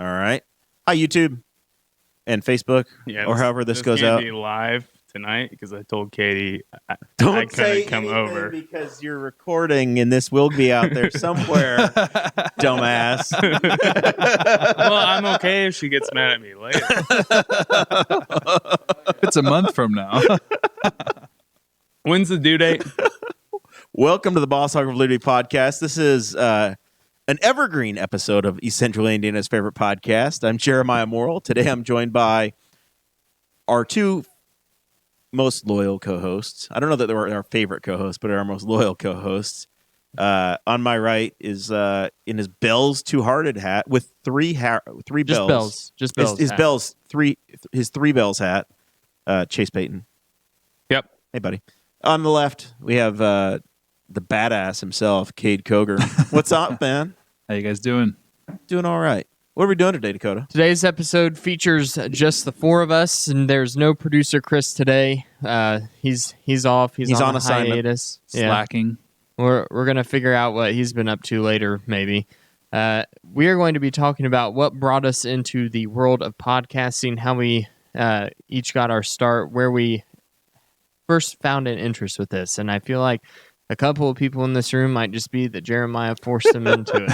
All right. Hi, YouTube and Facebook, or however this goes out. Be live tonight because I told Katie I Don't say couldn't come anything over because you're recording and this will be out there somewhere, dumbass. Well, I'm okay if she gets mad at me later. It's a month from now. When's the due date? Welcome to the Boss Hog of Liberty podcast. This is an evergreen episode of East Central Indiana's favorite podcast. I'm Jeremiah Morrill. Today I'm joined by our two most loyal co-hosts. I don't know that they were our favorite co-hosts, but our most loyal co-hosts. On my right is in his Bell's Two Hearted hat with three bells. Just bells. His three bells hat. Chase Payton. Yep. Hey, buddy. On the left, we have the badass himself, Cade Koger. What's up, man? How you guys doing? Doing all right. What are we doing today, Dakota? Today's episode features just the four of us, and there's no producer Chris today. He's off. He's on assignment. Hiatus. Slacking. We're gonna figure out what he's been up to later, maybe. We are going to be talking about what brought us into the world of podcasting, how we each got our start, where we first found an interest with this, and I feel like a couple of people in this room might just be that Jeremiah forced them into it.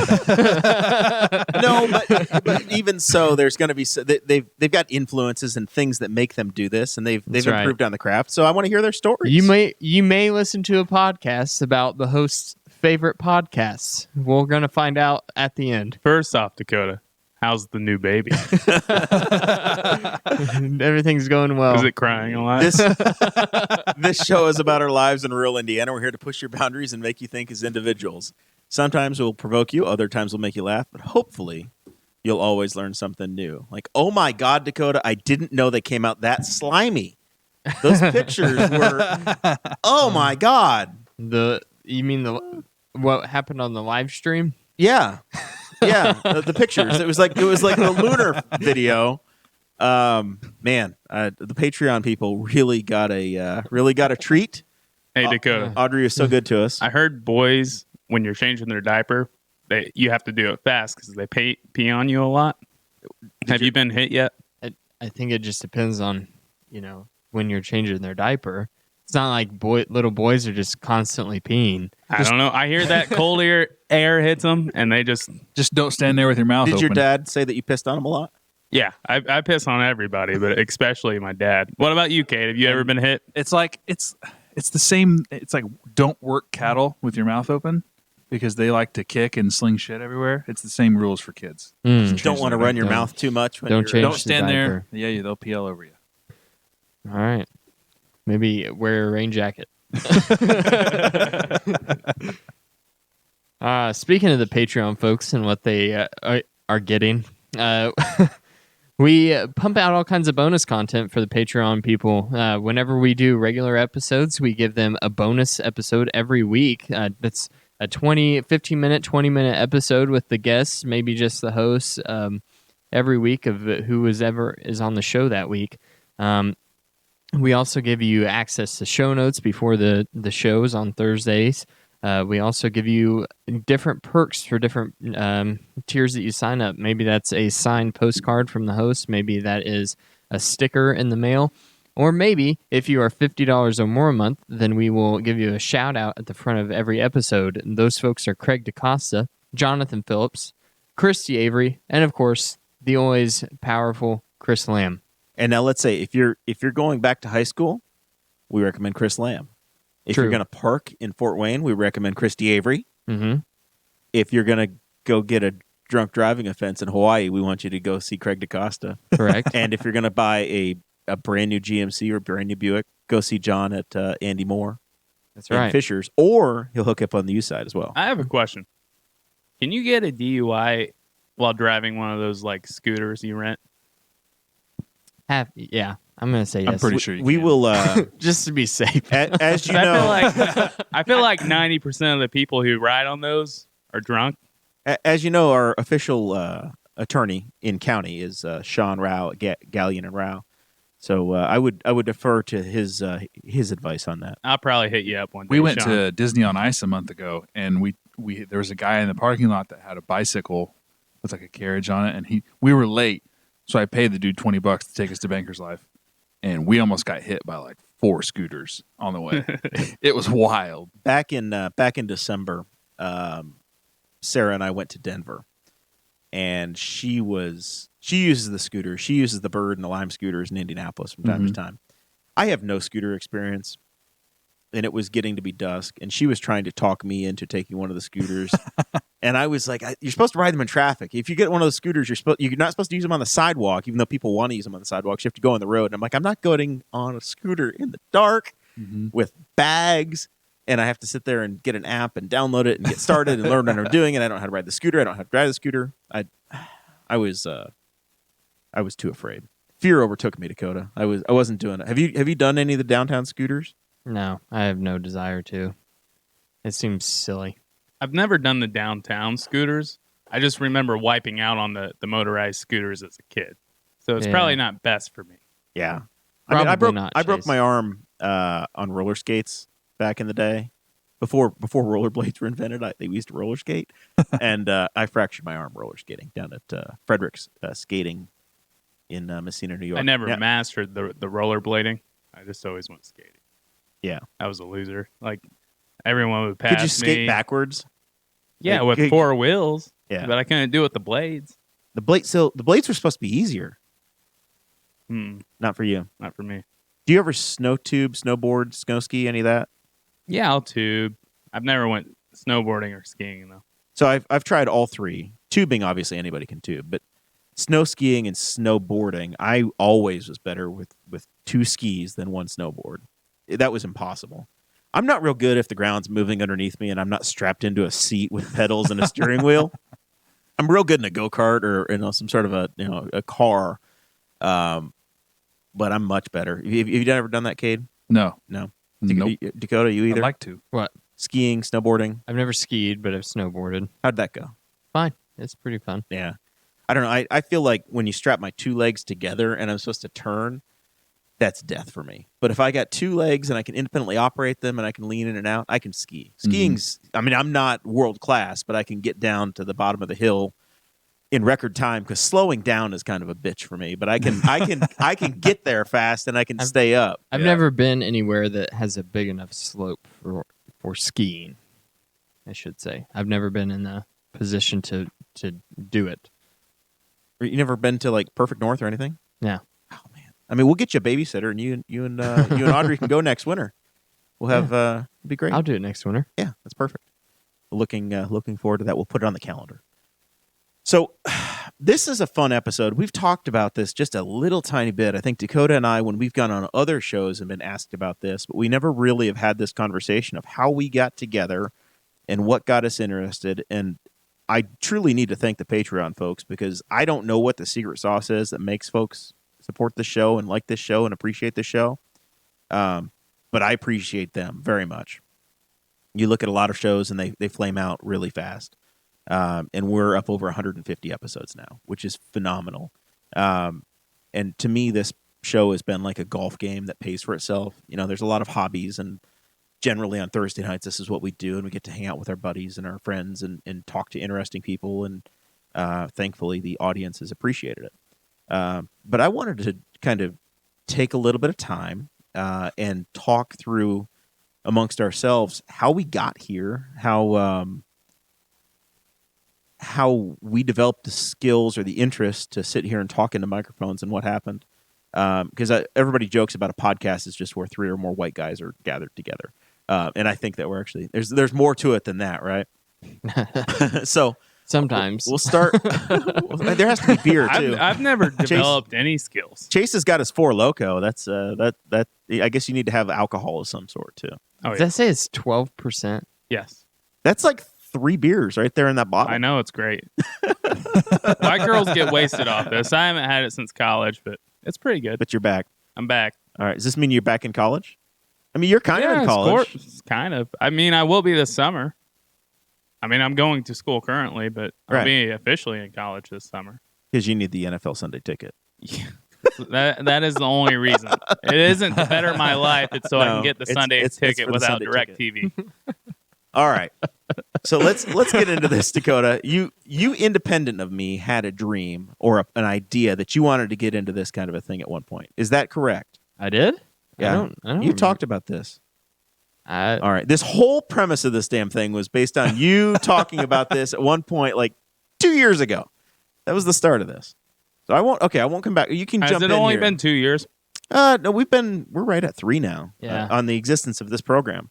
No, but even so, there's going to be they've got influences and things that make them do this, and they've improved on the craft. So I want to hear their stories. You may listen to a podcast about the host's favorite podcasts. We're going to find out at the end. First off, Dakota, how's the new baby? Everything's going well. Is it crying a lot? This show is about our lives in rural Indiana. We're here to push your boundaries and make you think as individuals. Sometimes we'll provoke you, other times we'll make you laugh, but hopefully you'll always learn something new. Like, oh my God, Dakota, I didn't know they came out that slimy. Those pictures were, oh my God. You mean what happened on the live stream? Yeah. Yeah, the pictures. It was like the lunar video. Man, the Patreon people really got a treat. Hey, Dakota. Audrey is so good to us. I heard boys, when you're changing their diaper, you have to do it fast because they pee on you a lot. Have you been hit yet? I think it just depends on, when you're changing their diaper. It's not like little boys are just constantly peeing. I don't know. I hear that cold air hits them, and they just don't stand there with your mouth open. Did your dad say that you pissed on him a lot? Yeah, I piss on everybody, but especially my dad. What about you, Kate? Have you ever been hit? It's like it's the same. It's like don't work cattle with your mouth open because they like to kick and sling shit everywhere. It's the same rules for kids. You don't want to run your mouth too much. Don't stand there. Yeah, they'll pee all over you. All right. Maybe wear a rain jacket. Speaking of the Patreon folks and what they are getting, we pump out all kinds of bonus content for the Patreon people. Whenever we do regular episodes, we give them a bonus episode every week. That's a 15-minute, 20-minute episode with the guests, maybe just the hosts, every week of who is on the show that week. We also give you access to show notes before the shows on Thursdays. We also give you different perks for different tiers that you sign up. Maybe that's a signed postcard from the host. Maybe that is a sticker in the mail. Or maybe if you are $50 or more a month, then we will give you a shout out at the front of every episode. And those folks are Craig DaCosta, Jonathan Phillips, Christy Avery, and of course, the always powerful Chris Lamb. And now let's say if you're going back to high school, we recommend Chris Lamb. If True. you're going to park in Fort Wayne, we recommend Christy Avery. Mm-hmm. If you're going to go get a drunk driving offense in Hawaii, we want you to go see Craig DaCosta. Correct. And if you're going to buy a brand new GMC or brand new Buick, go see John at Andy Moore. That's right. Fishers, or he'll hook up on the U side as well. I have a question. Can you get a DUI while driving one of those like scooters you rent? Yeah, I'm going to say yes. I'm pretty sure you we can. will just to be safe. As you know, I feel like 90% of the people who ride on those are drunk. As you know, our official attorney in county is Sean Rao at Galleon and Rao. So I would defer to his advice on that. I'll probably hit you up one day. We went Sean. to Disney on Ice a month ago, and we there was a guy in the parking lot that had a bicycle with like a carriage on it, and we were late, so I paid the dude $20 to take us to Banker's Life, and we almost got hit by like 4 scooters on the way. It was wild. Back in December, Sarah and I went to Denver, and she uses the scooter. She uses the Bird and the Lime scooters in Indianapolis from time to time. I have no scooter experience, and it was getting to be dusk, and she was trying to talk me into taking one of the scooters. And I was like, you're supposed to ride them in traffic. If you get one of those scooters, you're not supposed to use them on the sidewalk, even though people want to use them on the sidewalk. You have to go on the road. And I'm like, I'm not going on a scooter in the dark with bags, and I have to sit there and get an app and download it and get started and learn what I'm doing. And I don't know how to ride the scooter. I don't know how to drive the scooter. I was too afraid. Fear overtook me, Dakota. I wasn't doing it. Have you done any of the downtown scooters? No, I have no desire to. It seems silly. I've never done the downtown scooters. I just remember wiping out on the motorized scooters as a kid. So it's probably not best for me. Yeah. Probably I broke not, I broke Chase. my arm on roller skates back in the day. Before rollerblades were invented, we used to roller skate. And I fractured my arm roller skating down at Frederick's Skating in Messina, New York. I never mastered the rollerblading. I just always went skating. Yeah. I was a loser. Like, everyone would pass me. Could you skate backwards? Yeah, Like, with 4 wheels. Yeah. But I couldn't do it with the blades. The blades were supposed to be easier. Not for you. Not for me. Do you ever snow tube, snowboard, snow ski, any of that? Yeah, I'll tube. I've never went snowboarding or skiing, though. So I've tried all 3. Tubing, obviously, anybody can tube, but snow skiing and snowboarding, I always was better with 2 skis than 1 snowboard. That was impossible. I'm not real good if the ground's moving underneath me and I'm not strapped into a seat with pedals and a steering wheel. I'm real good in a go-kart or some sort of a car, but I'm much better. Have you ever done that, Cade? No. No. Nope. Dakota, you either? I'd like to. What? Skiing, snowboarding. I've never skied, but I've snowboarded. How'd that go? Fine. It's pretty fun. Yeah. I don't know. I feel like when you strap my 2 legs together and I'm supposed to turn, that's death for me. But if I got 2 legs and I can independently operate them and I can lean in and out, I can ski. Skiing's, I mean, I'm not world class, but I can get down to the bottom of the hill in record time because slowing down is kind of a bitch for me. But I can get there fast and I can stay up. I've never been anywhere that has a big enough slope for skiing, I should say. I've never been in the position to do it. You never been to like Perfect North or anything? No. Oh man. I mean, we'll get you a babysitter and you and Audrey can go next winter. We'll have it'll be great. I'll do it next winter. Yeah, that's perfect. Looking forward to that. We'll put it on the calendar. So this is a fun episode. We've talked about this just a little tiny bit. I think Dakota and I, when we've gone on other shows, have been asked about this, but we never really have had this conversation of how we got together and what got us interested. And I truly need to thank the Patreon folks because I don't know what the secret sauce is that makes folks support the show and like this show and appreciate the show. But I appreciate them very much. You look at a lot of shows and they flame out really fast. And we're up over 150 episodes now, which is phenomenal. And to me, this show has been like a golf game that pays for itself. You know, there's a lot of hobbies, and generally on Thursday nights, this is what we do, and we get to hang out with our buddies and our friends and talk to interesting people. And thankfully, the audience has appreciated it. But I wanted to kind of take a little bit of time and talk through amongst ourselves how we got here, how we developed the skills or the interest to sit here and talk into microphones and what happened. Because everybody jokes about a podcast is just where 3 or more white guys are gathered together. And I think that we're actually, there's more to it than that, right? So sometimes we'll start. There has to be beer too. I've never developed any skills. Chase has got his 4 Loko. That's that. I guess you need to have alcohol of some sort too. Oh, Does yeah. that say it's 12%? Yes. That's like 3 beers right there in that bottle. I know, it's great. My girls get wasted off this. I haven't had it since college, but it's pretty good. But you're back. I'm back. All right. Does this mean you're back in college? I mean, you're kind of in college. Kind of. I mean, I will be this summer. I mean, I'm going to school currently, but I'll be officially in college this summer. Because you need the NFL Sunday ticket. Yeah. That is the only reason. It isn't to better my life. It's so I can get the Sunday ticket for the without Sunday DirecTV. All right. So let's get into this, Dakota. You independent of me had a dream or an idea that you wanted to get into this kind of a thing at one point. Is that correct? I did. Yeah. I don't You remember. talked about this. I, All right. This whole premise of this damn thing was based on you talking about this at one point, like 2 years ago. That was the start of this. So I won't come back. You can Has jump it in only here. been 2 years? No, we're right at 3 now. Yeah. On the existence of this program.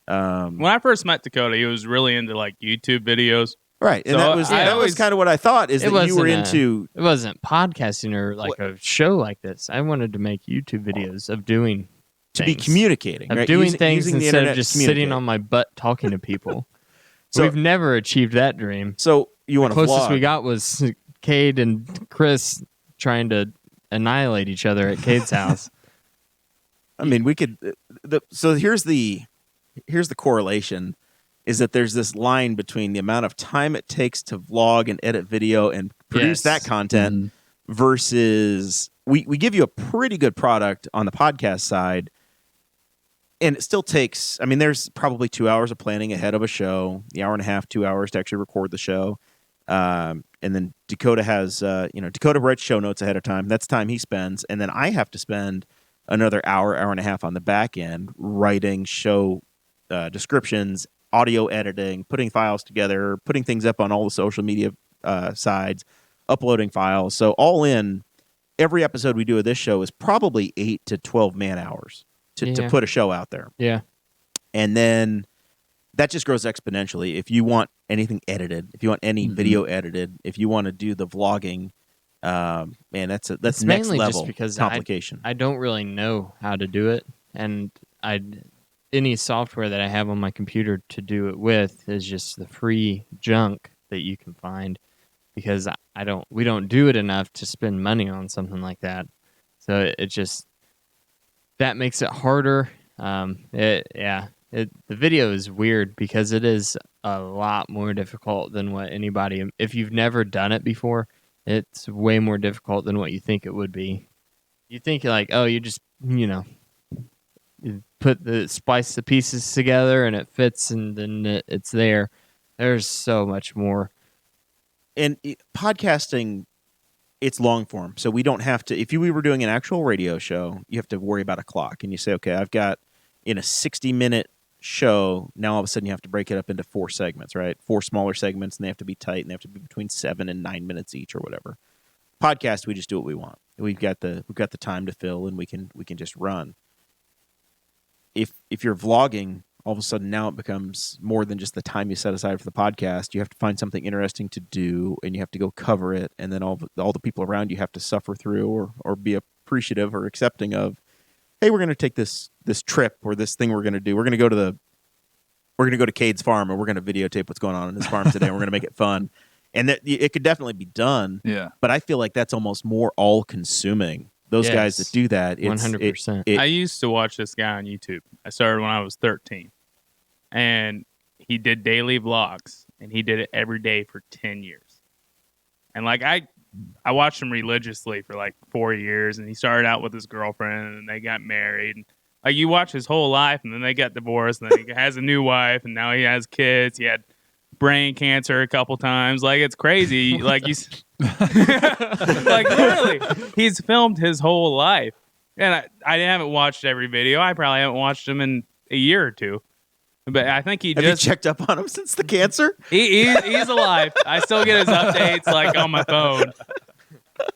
When I first met Dakota, he was really into like YouTube videos. Right. And So that was I that was always- kind of what I thought is It that you were wasn't into it wasn't podcasting or like a show like this. I wanted to make YouTube videos of doing to be things. communicating. Of right? doing Using- things using the instead internet of to just sitting communicate. on my butt talking to people. So- We've never achieved that dream. So you want to Closest vlog. we got was Cade and Chris trying to annihilate each other at Cade's house. I mean, we could. So here's the correlation: is that there's this line between the amount of time it takes to vlog and edit video and produce Yes. that content versus we give you a pretty good product on the podcast side, and it still takes. I mean, there's probably 2 hours of planning ahead of a show, the hour and a half, 2 hours to actually record the show. And then Dakota has, Dakota writes show notes ahead of time. That's time he spends. And then I have to spend another hour and a half on the back end writing show descriptions, audio editing, putting files together, putting things up on all the social media sides, uploading files. So all in, every episode we do of this show is probably 8 to 12 man hours to Yeah. put a show out there. Yeah. And then that just grows exponentially. If you want anything edited, if you want any video edited, if you want to do the vlogging, man, that's It's next mainly level just because complication. I don't really know how to do it, and any software that I have on my computer to do it with is just the free junk that you can find, because we don't do it enough to spend money on something like that. So it just that makes it harder. The video is weird because it is a lot more difficult than what anybody. If you've never done it before, it's way more difficult than what you think it would be. You think like, oh, you just you splice the pieces together and it fits, and then it's there. There's so much more. And podcasting, it's long form, so we don't have to. If we were doing an actual radio show, you have to worry about a clock, and you say, okay, I've got in a 60-minute show. Now all of a sudden you have to break it up into 4 segments, right? 4 smaller segments, and they have to be tight, and they have to be between 7 and 9 minutes each, or whatever. Podcast, we just do what we want. We've got the time to fill, and we can just run. If you're vlogging, all of a sudden now it becomes more than just the time you set aside for the podcast. You have to find something interesting to do, and you have to go cover it, and then all the people around you have to suffer through or be appreciative or accepting of, hey, we're going to take this trip or this thing we're going to do. We're going to go to Cade's farm, and we're going to videotape what's going on in his farm today. And we're going to make it fun, and it could definitely be done. Yeah. But I feel like that's almost more all-consuming. Those guys that do that, 100%. I used to watch this guy on YouTube. I started when I was 13. And he did daily vlogs, and he did it every day for 10 years. And like I watched him religiously for like 4 years, and he started out with his girlfriend, and they got married. And like you watch his whole life, and then they got divorced, and then he has a new wife, and now he has kids. He had brain cancer a couple times. Like it's crazy. Like you, like literally, he's filmed his whole life, and I haven't watched every video. I probably haven't watched him in a year or two. But I think he Have just you checked up on him since the cancer? he's alive. I still get his updates like on my phone.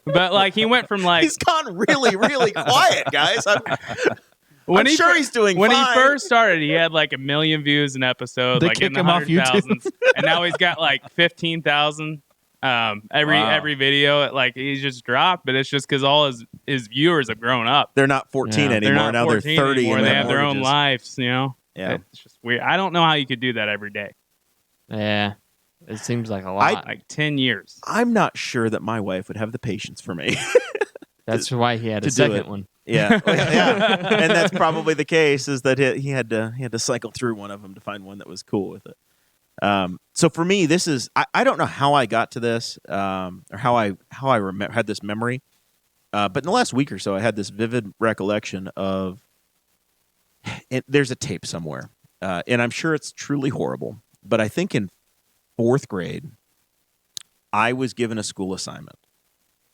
But like he went from like He's gone really, really quiet, guys. I'm sure he's doing when fine. he first started, he had like 1 million views an episode, They like in kick the him off YouTube. 100,000s, and now he's got like 15,000 every video. Like he's just dropped, but it's just because all his viewers have grown up. They're not 14 Yeah. anymore. They're not Now they're 14 30 anymore. and They they have their own mortgages. lives. Yeah. It's just weird. I don't know how you could do that every day. Yeah, it seems like a lot. Like 10 years. I'm not sure that my wife would have the patience for me. That's why he had to a do second it. one. Yeah, and that's probably the case. Is that he had to cycle through one of them to find one that was cool with it. So for me, this is I don't know how I got to this or how I had this memory, but in the last week or so, I had this vivid recollection of there's a tape somewhere, and I'm sure it's truly horrible, but I think in 4th grade, I was given a school assignment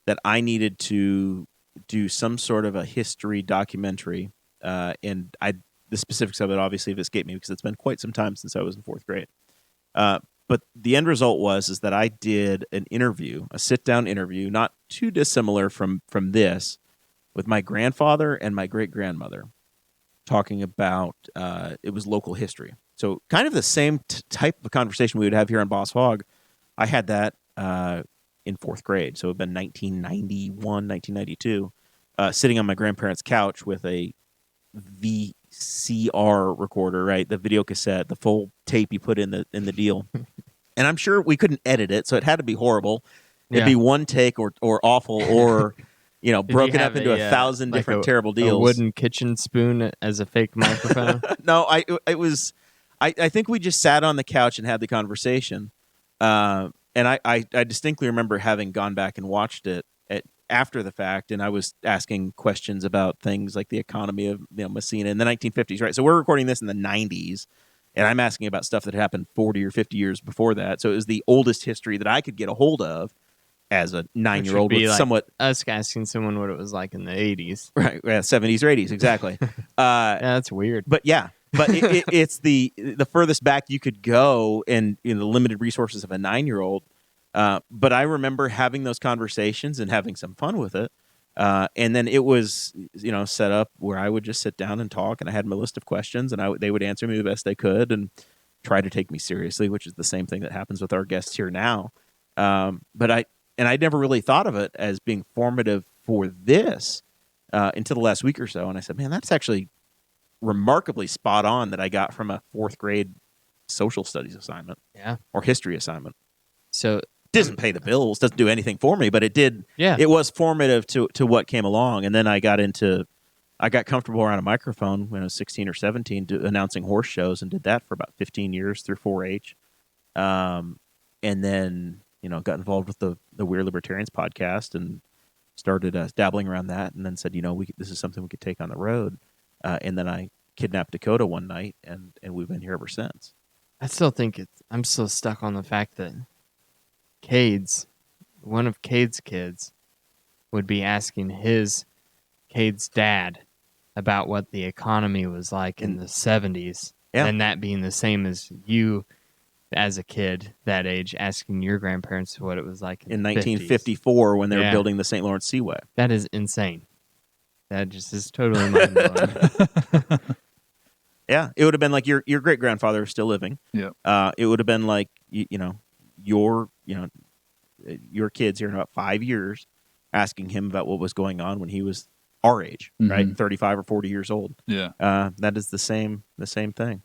that I needed to do some sort of a history documentary, and the specifics of it obviously have escaped me because it's been quite some time since I was in 4th grade. But the end result is that I did an interview, a sit-down interview, not too dissimilar from this, with my grandfather and my great-grandmother, talking about it was local history. So kind of the same type of conversation we would have here on Boss Hog. I had that in 4th grade, so it would have been 1991, 1992, sitting on my grandparents' couch with a VCR recorder, right? The video cassette, the full tape you put in the deal. And I'm sure we couldn't edit it, so it had to be horrible. It'd be one take or awful or broken up into 1,000 different terrible deals. A wooden kitchen spoon as a fake microphone? No, I think we just sat on the couch and had the conversation. And I distinctly remember having gone back and watched it after the fact, and I was asking questions about things like the economy of Messina in the 1950s, right? So we're recording this in the 90s, and I'm asking about stuff that happened 40 or 50 years before that. So it was the oldest history that I could get a hold of as a 9-year-old with like somewhat... us asking someone what it was like in the 80s. Right, 70s or 80s, exactly. Yeah, that's weird. But yeah, but it's the furthest back you could go in the limited resources of a 9-year-old. But I remember having those conversations and having some fun with it. And then it was, set up where I would just sit down and talk, and I had my list of questions, and they would answer me the best they could and try to take me seriously, which is the same thing that happens with our guests here now. But I never really thought of it as being formative for this until the last week or so. And I said, man, that's actually remarkably spot on that I got from a 4th grade social studies assignment or history assignment. So doesn't pay the bills, doesn't do anything for me, but it did. Yeah. It was formative to what came along. And then I got comfortable around a microphone when I was 16 or 17 announcing horse shows, and did that for about 15 years through 4-H. And then, got involved with the Weird Libertarians podcast and started dabbling around that, and then said, this is something we could take on the road. And then I kidnapped Dakota one night, and we've been here ever since. I still think I'm still stuck on the fact that one of Cade's kids would be asking Cade's dad about what the economy was like in the 70s. Yeah. And that being the same as you as a kid that age asking your grandparents what it was like in 1954 when they were building the St. Lawrence Seaway. That is insane. That just is totally mind-blowing. Yeah, it would have been like your great grandfather is still living. Yeah. It would have been like your kids here in about 5 years asking him about what was going on when he was our age, right? 35 or 40 years old. Yeah. That is the same thing.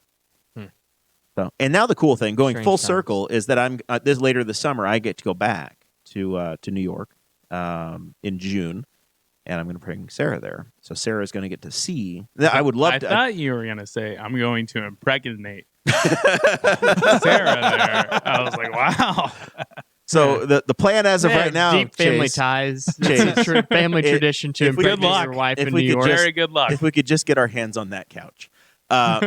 So, and now the cool thing, going Strange full times. circle, is that I'm this later this summer I get to go back to New York in June, and I'm going to bring Sarah there. So Sarah's going to get to see. I would love to. I thought you were going to say I'm going to impregnate Sarah there. I was like, wow. So the plan as of right now, deep family Chase, ties. Chase. It's a family tradition to if we- impregnate Good luck. your wife If in we New could York. Very good luck. if we could just get our hands on that couch. So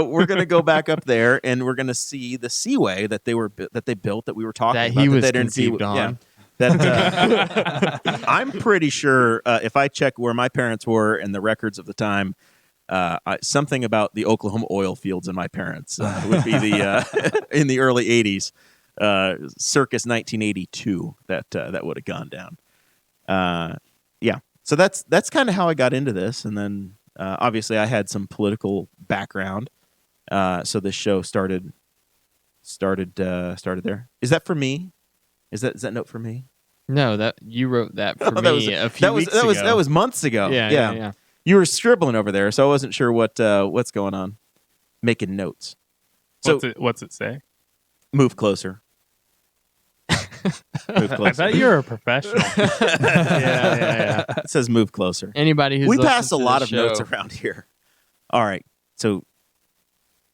we're going to go back up there, and we're going to see the Seaway that they built that we were talking That about. he was they didn't see. conceived on. Yeah. That I'm pretty sure if I check where my parents were and the records of the time, something about the Oklahoma oil fields in my parents would be the in the early '80s, circus 1982. That would have gone down. Yeah. So that's kind of how I got into this, and then obviously I had some political background. So this show started there. Is that for me? Is that note for me? No, that you wrote that for Oh, me a few weeks ago. That was months ago. Yeah. You were scribbling over there, so I wasn't sure what's going on. Making notes. So What's it say? move closer. Move I closer. thought you were a professional. yeah. It says move closer. Anybody who's We listened pass a to lot the of show, notes around here. All right. So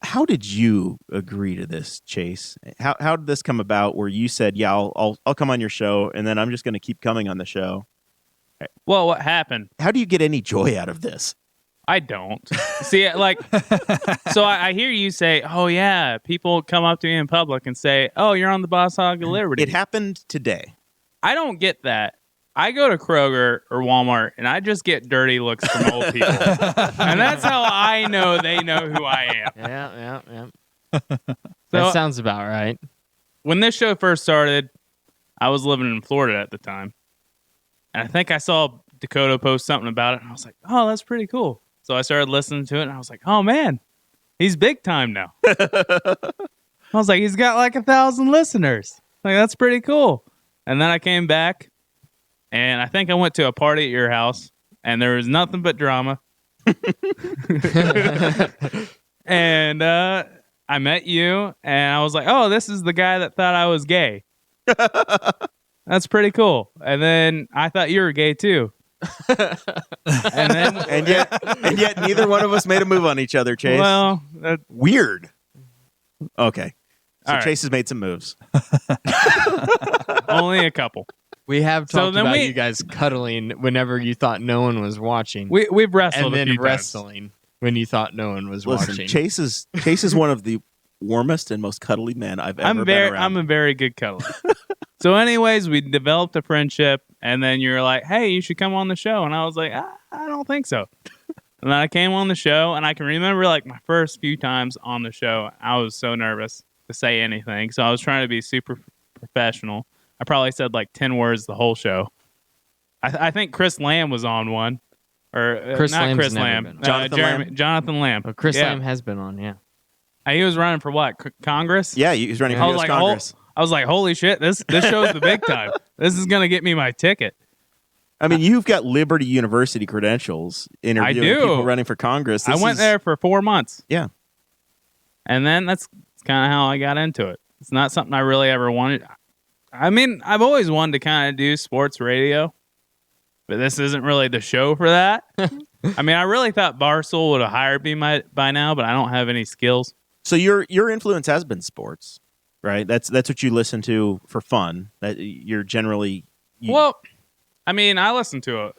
how did you agree to this, Chase? How did this come about where you said, yeah, I'll come on your show, and then I'm just going to keep coming on the show? Well, what happened? How do you get any joy out of this? I don't. See, like, so I hear you say, oh, yeah, people come up to me in public and say, oh, you're on the Boss Hog of Liberty. It happened today. I don't get that. I go to Kroger or Walmart and I just get dirty looks from old people. And that's how I know they know who I am. Yeah. So That sounds about right. when this show first started, I was living in Florida at the time. And I think I saw Dakota post something about it. And I was like, oh, that's pretty cool. So I started listening to it. And I was like, oh, man, he's big time now. I was like, he's got like 1,000 listeners. Like, that's pretty cool. And then I came back. And I think I went to a party at your house, and there was nothing but drama. And I met you, and I was like, oh, this is the guy that thought I was gay. That's pretty cool. And then I thought you were gay, too. And yet neither one of us made a move on each other, Chase. Well, Weird. Okay. So All right. Chase has made some moves. only a couple. We have So talked then about we- you guys cuddling whenever you thought no one was watching, We've wrestled and a then few times. wrestling when you thought no one was Listen, watching. Chase is one of the warmest and most cuddly men I've ever been around. I'm a very good cuddler. So anyways, we developed a friendship, and then you're like, hey, you should come on the show. And I was like, I don't think so. And then I came on the show, and I can remember like my first few times on the show, I was so nervous to say anything. So I was trying to be super professional. I probably said like 10 words the whole show. I think Chris Lamb was on one. Or Chris not Lamb's Chris never Lamb. been on. Jonathan Lamb. Well, Chris Yeah. Lamb has been on, yeah. He was running for what? Congress? Yeah, he's running for I was U.S. like, Congress. I was like, holy shit, this show's the big time. This is gonna get me my ticket. I mean, you've got Liberty University credentials interviewing I do. people running for Congress. I went there for 4 months. Yeah. And then that's kind of how I got into it. It's not something I really ever wanted. I mean, I've always wanted to kind of do sports radio, but this isn't really the show for that. I mean, I really thought Barstool would have hired me by now, but I don't have any skills. So your influence has been sports, right? That's what you listen to for fun. That you're generally Well, I mean, I listen to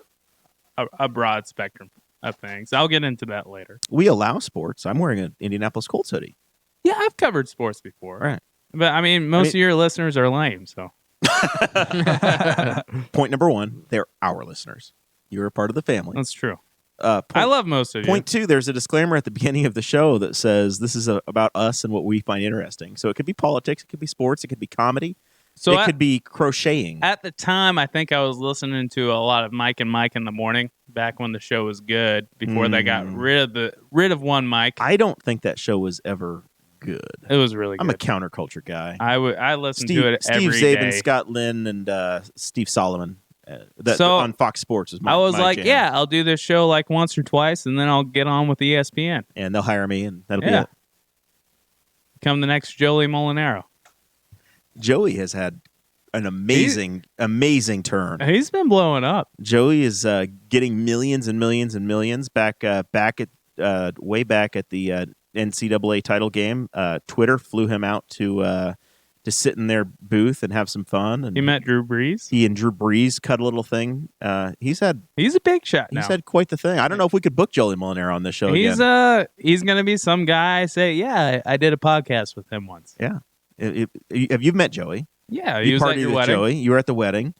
a broad spectrum of things. I'll get into that later. we allow sports. I'm wearing an Indianapolis Colts hoodie. Yeah, I've covered sports before. Right. But I mean, most of your listeners are lame, so. Point number one, they're our listeners. You're a part of the family. That's true. Point, I love most of you. Point two, there's a disclaimer at the beginning of the show that says this is about us and what we find interesting. So it could be politics, it could be sports, it could be comedy, So it could be crocheting. at the time, I think I was listening to a lot of Mike and Mike in the morning back when the show was good. Before they got rid of one mic, I don't think that show was ever good. it was really I'm a good. counterculture guy. I listened Steve, to it Steve every Zabin, day. Scott Lynn, and Steve Solomon. So, on Fox Sports is my I was my like, jam. yeah, I'll do this show like once or twice, and then I'll get on with ESPN. And they'll hire me, and that'll be Yeah. it. Become the next Joey Molinaro. Joey has had an amazing turn. He's been blowing up. Joey is getting millions and millions and millions back at way back at the NCAA title game. Twitter flew him out to sit in their booth and have some fun. And You met Drew Brees. he and Drew Brees cut a little thing. He's a big shot now. had quite the thing. I don't know if we could book Joey Molinaro on this show again. He's gonna be some guy. I say, yeah, I did a podcast with him once. Yeah. Have you met Joey? Yeah, he You was at partied your with wedding. Joey. You were at the wedding.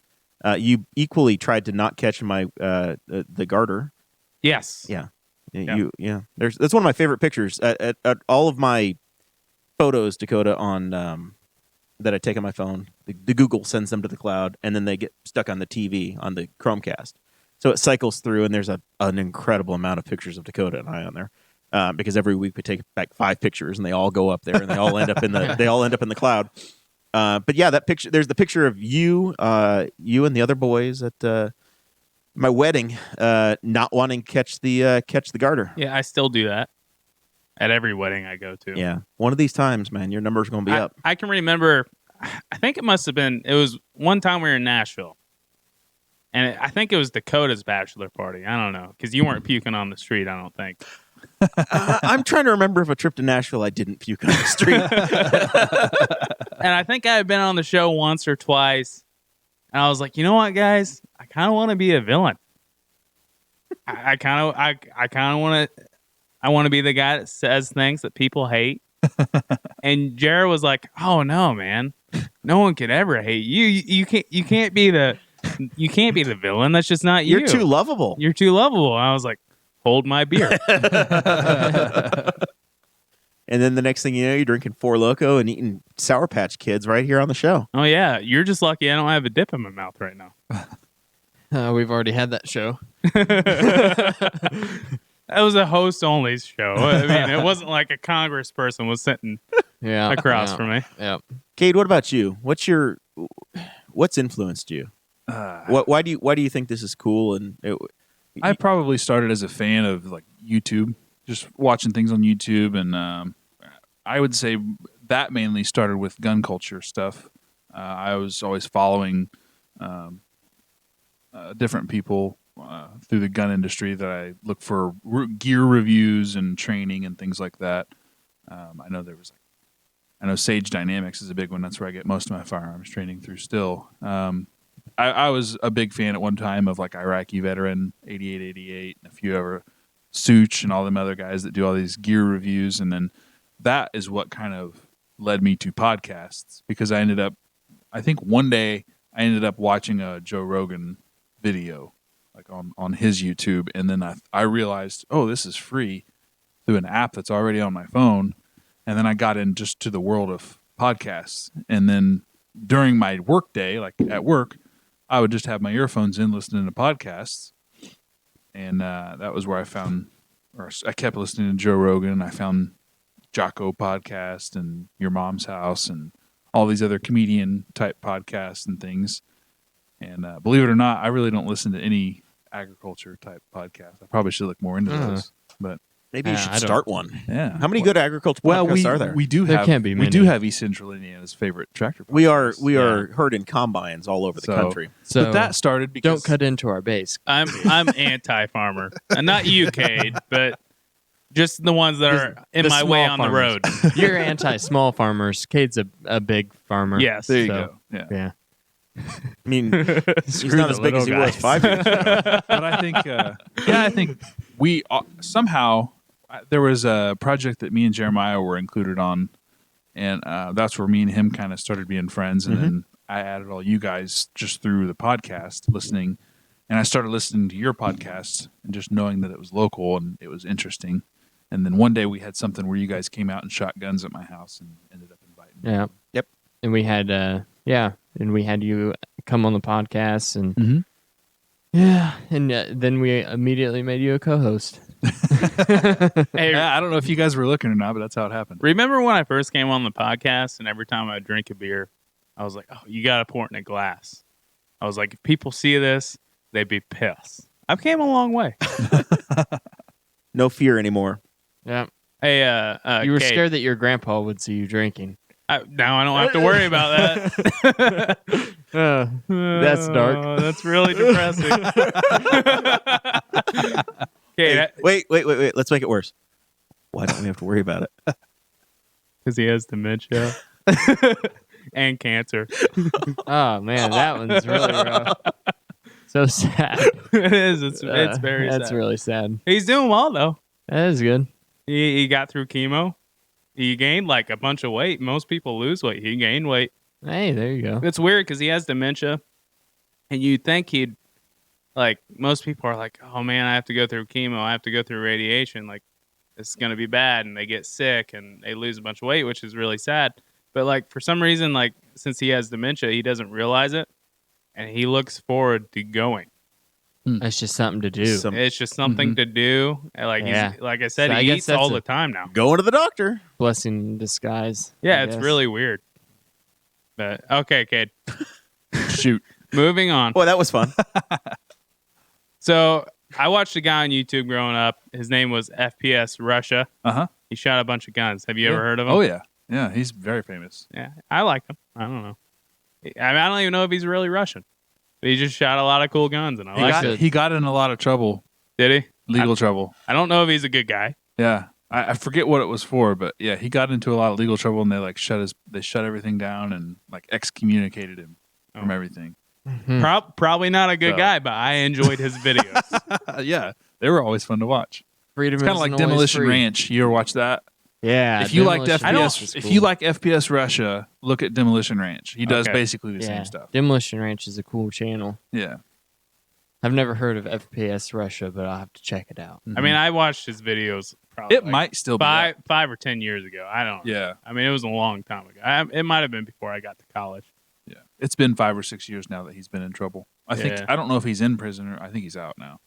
You equally tried to not catch my the garter. Yes. Yeah. Yeah. That's one of my favorite pictures. At all of my photos, Dakota, on that I take on my phone, the Google sends them to the cloud, and then they get stuck on the TV on the Chromecast. So it cycles through, and there's an incredible amount of pictures of Dakota and I on there. Because every week we take back 5 pictures, and they all go up there, and they all end up in the cloud. But yeah, that picture. There's the picture of you and the other boys at my wedding, not wanting to catch the garter. Yeah, I still do that at every wedding I go to. Yeah, one of these times, man, your number's going to be up. I can remember. I think it must have been. It was one time we were in Nashville, and I think it was Dakota's bachelor party. I don't know because you weren't puking on the street. I don't think. I'm trying to remember if a trip to Nashville I didn't puke on the street. And I think I had been on the show once or twice, and I was like, you know what, guys, I kind of want to be a villain. I kind of want to be the guy that says things that people hate. And Jared was like, "Oh no, man, no one could ever hate you. You can't be the villain. That's just not you. You're too lovable. You're too lovable." I was like, "Hold my beer." And then the next thing you know, you're drinking Four Loko and eating Sour Patch Kids right here on the show. Oh yeah, you're just lucky I don't have a dip in my mouth right now. We've already had that show. That was a host-only show. I mean, it wasn't like a congressperson was sitting across from me. Yeah. Cade, what about you? What's influenced you? Why do you think this is cool? And I probably started as a fan of like YouTube, just watching things on YouTube, and I would say that mainly started with gun culture stuff. I was always following different people through the gun industry that I look for gear reviews and training and things like that. I know Sage Dynamics is a big one. That's where I get most of my firearms training through still. I was a big fan at one time of like Iraqi Veteran 8888 and a few other Such and all them other guys that do all these gear reviews. And then that is what kind of led me to podcasts, because I think one day I ended up watching a Joe Rogan video like on his YouTube. And then I realized, oh, this is free through an app that's already on my phone. And then I got in just to the world of podcasts. And then during my work day, like at work, I would just have my earphones in listening to podcasts. And that was where I kept listening to Joe Rogan. I found Jocko podcast and Your Mom's House and all these other comedian type podcasts and things. And believe it or not, I really don't listen to any agriculture type podcasts. I probably should look more into those, but maybe you should start one. Yeah. How many good agriculture podcasts are there? We do There have. can't be We many. do have East Central Indiana's favorite tractor podcasts. We are heard in combines all over the country. So But that started because don't cut into our base. I'm anti-farmer, and not you, Cade, but just the ones that are in the my way small on the road. You're anti-small farmers. Cade's a big farmer. Yes. There you So, go. Yeah. Yeah. I mean, he's Screw not the as big as he little was guys. 5 years ago. But I think, I think we somehow there was a project that me and Jeremiah were included on, and that's where me and him kind of started being friends. And then I added all you guys just through the podcast listening, and I started listening to your podcast and just knowing that it was local and it was interesting. And then one day we had something where you guys came out and shot guns at my house and ended up inviting me. Yeah. Yep. And we had and we had you come on the podcast and then we immediately made you a co-host. Hey, Yeah, I don't know if you guys were looking or not, but that's how it happened. remember when I first came on the podcast, and every time I would drink a beer, I was like, "Oh, you got to pour it in a glass." I was like, "If people see this, they'd be pissed." I've came a long way. No fear anymore. Yeah. Hey, You were Cade, scared that your grandpa would see you drinking. now I don't have to worry about that. That's dark. Oh, that's really depressing. Okay, Wait. Let's make it worse. Why don't we have to worry about it? because he has dementia and cancer. Oh man, that one's really rough. So sad. It is. It's very That's sad. really sad. He's doing well though. That is good. He got through chemo. He gained like a bunch of weight. Most people lose weight. He gained weight. Hey, there you go. It's weird because he has dementia, and you'd think he'd like. Most people are like, "Oh man, I have to go through chemo. I have to go through radiation. Like, this is gonna be bad." And they get sick and they lose a bunch of weight, which is really sad. But like for some reason, like since he has dementia, he doesn't realize it, and he looks forward to going. That's just something to do. It's just something to do. And like Yeah. like I said, So I he guess eats that's all a- the time now. Going to the doctor. Blessing in disguise. Yeah, I it's guess. really weird. But okay, kid. Shoot. Moving on. Boy, that was fun. So I watched a guy on YouTube growing up. His name was FPS Russia. Uh-huh. He shot a bunch of guns. Have you ever heard of him? Oh, yeah. Yeah, he's very famous. Yeah, I like him. I don't know. I mean, I don't even know if he's really Russian. But he just shot a lot of cool guns, and I like it. He got in a lot of trouble, Did he? legal trouble. I don't know if he's a good guy. Yeah. I forget what it was for, but yeah, he got into a lot of legal trouble, and they like shut everything down and like excommunicated him from everything. Probably not a good So- guy, but I enjoyed his videos. Yeah, They were always fun to watch. Freedom It's kind of isn't like always Demolition free. Ranch. You ever watch that? Yeah. If you liked Demolition Ranch FPS, is if cool. you like FPS Russia, look at Demolition Ranch. He does Okay. basically the same stuff. Demolition Ranch is a cool channel. Yeah. I've never heard of FPS Russia, but I'll have to check it out. I mean, I watched his videos probably It might still be. five or 10 years ago. I don't know. Yeah. I mean, it was a long time ago. It might have been before I got to college. Yeah. It's been 5 or 6 years now that he's been in trouble. I think Yeah. I don't know if he's in prison or I think he's out now.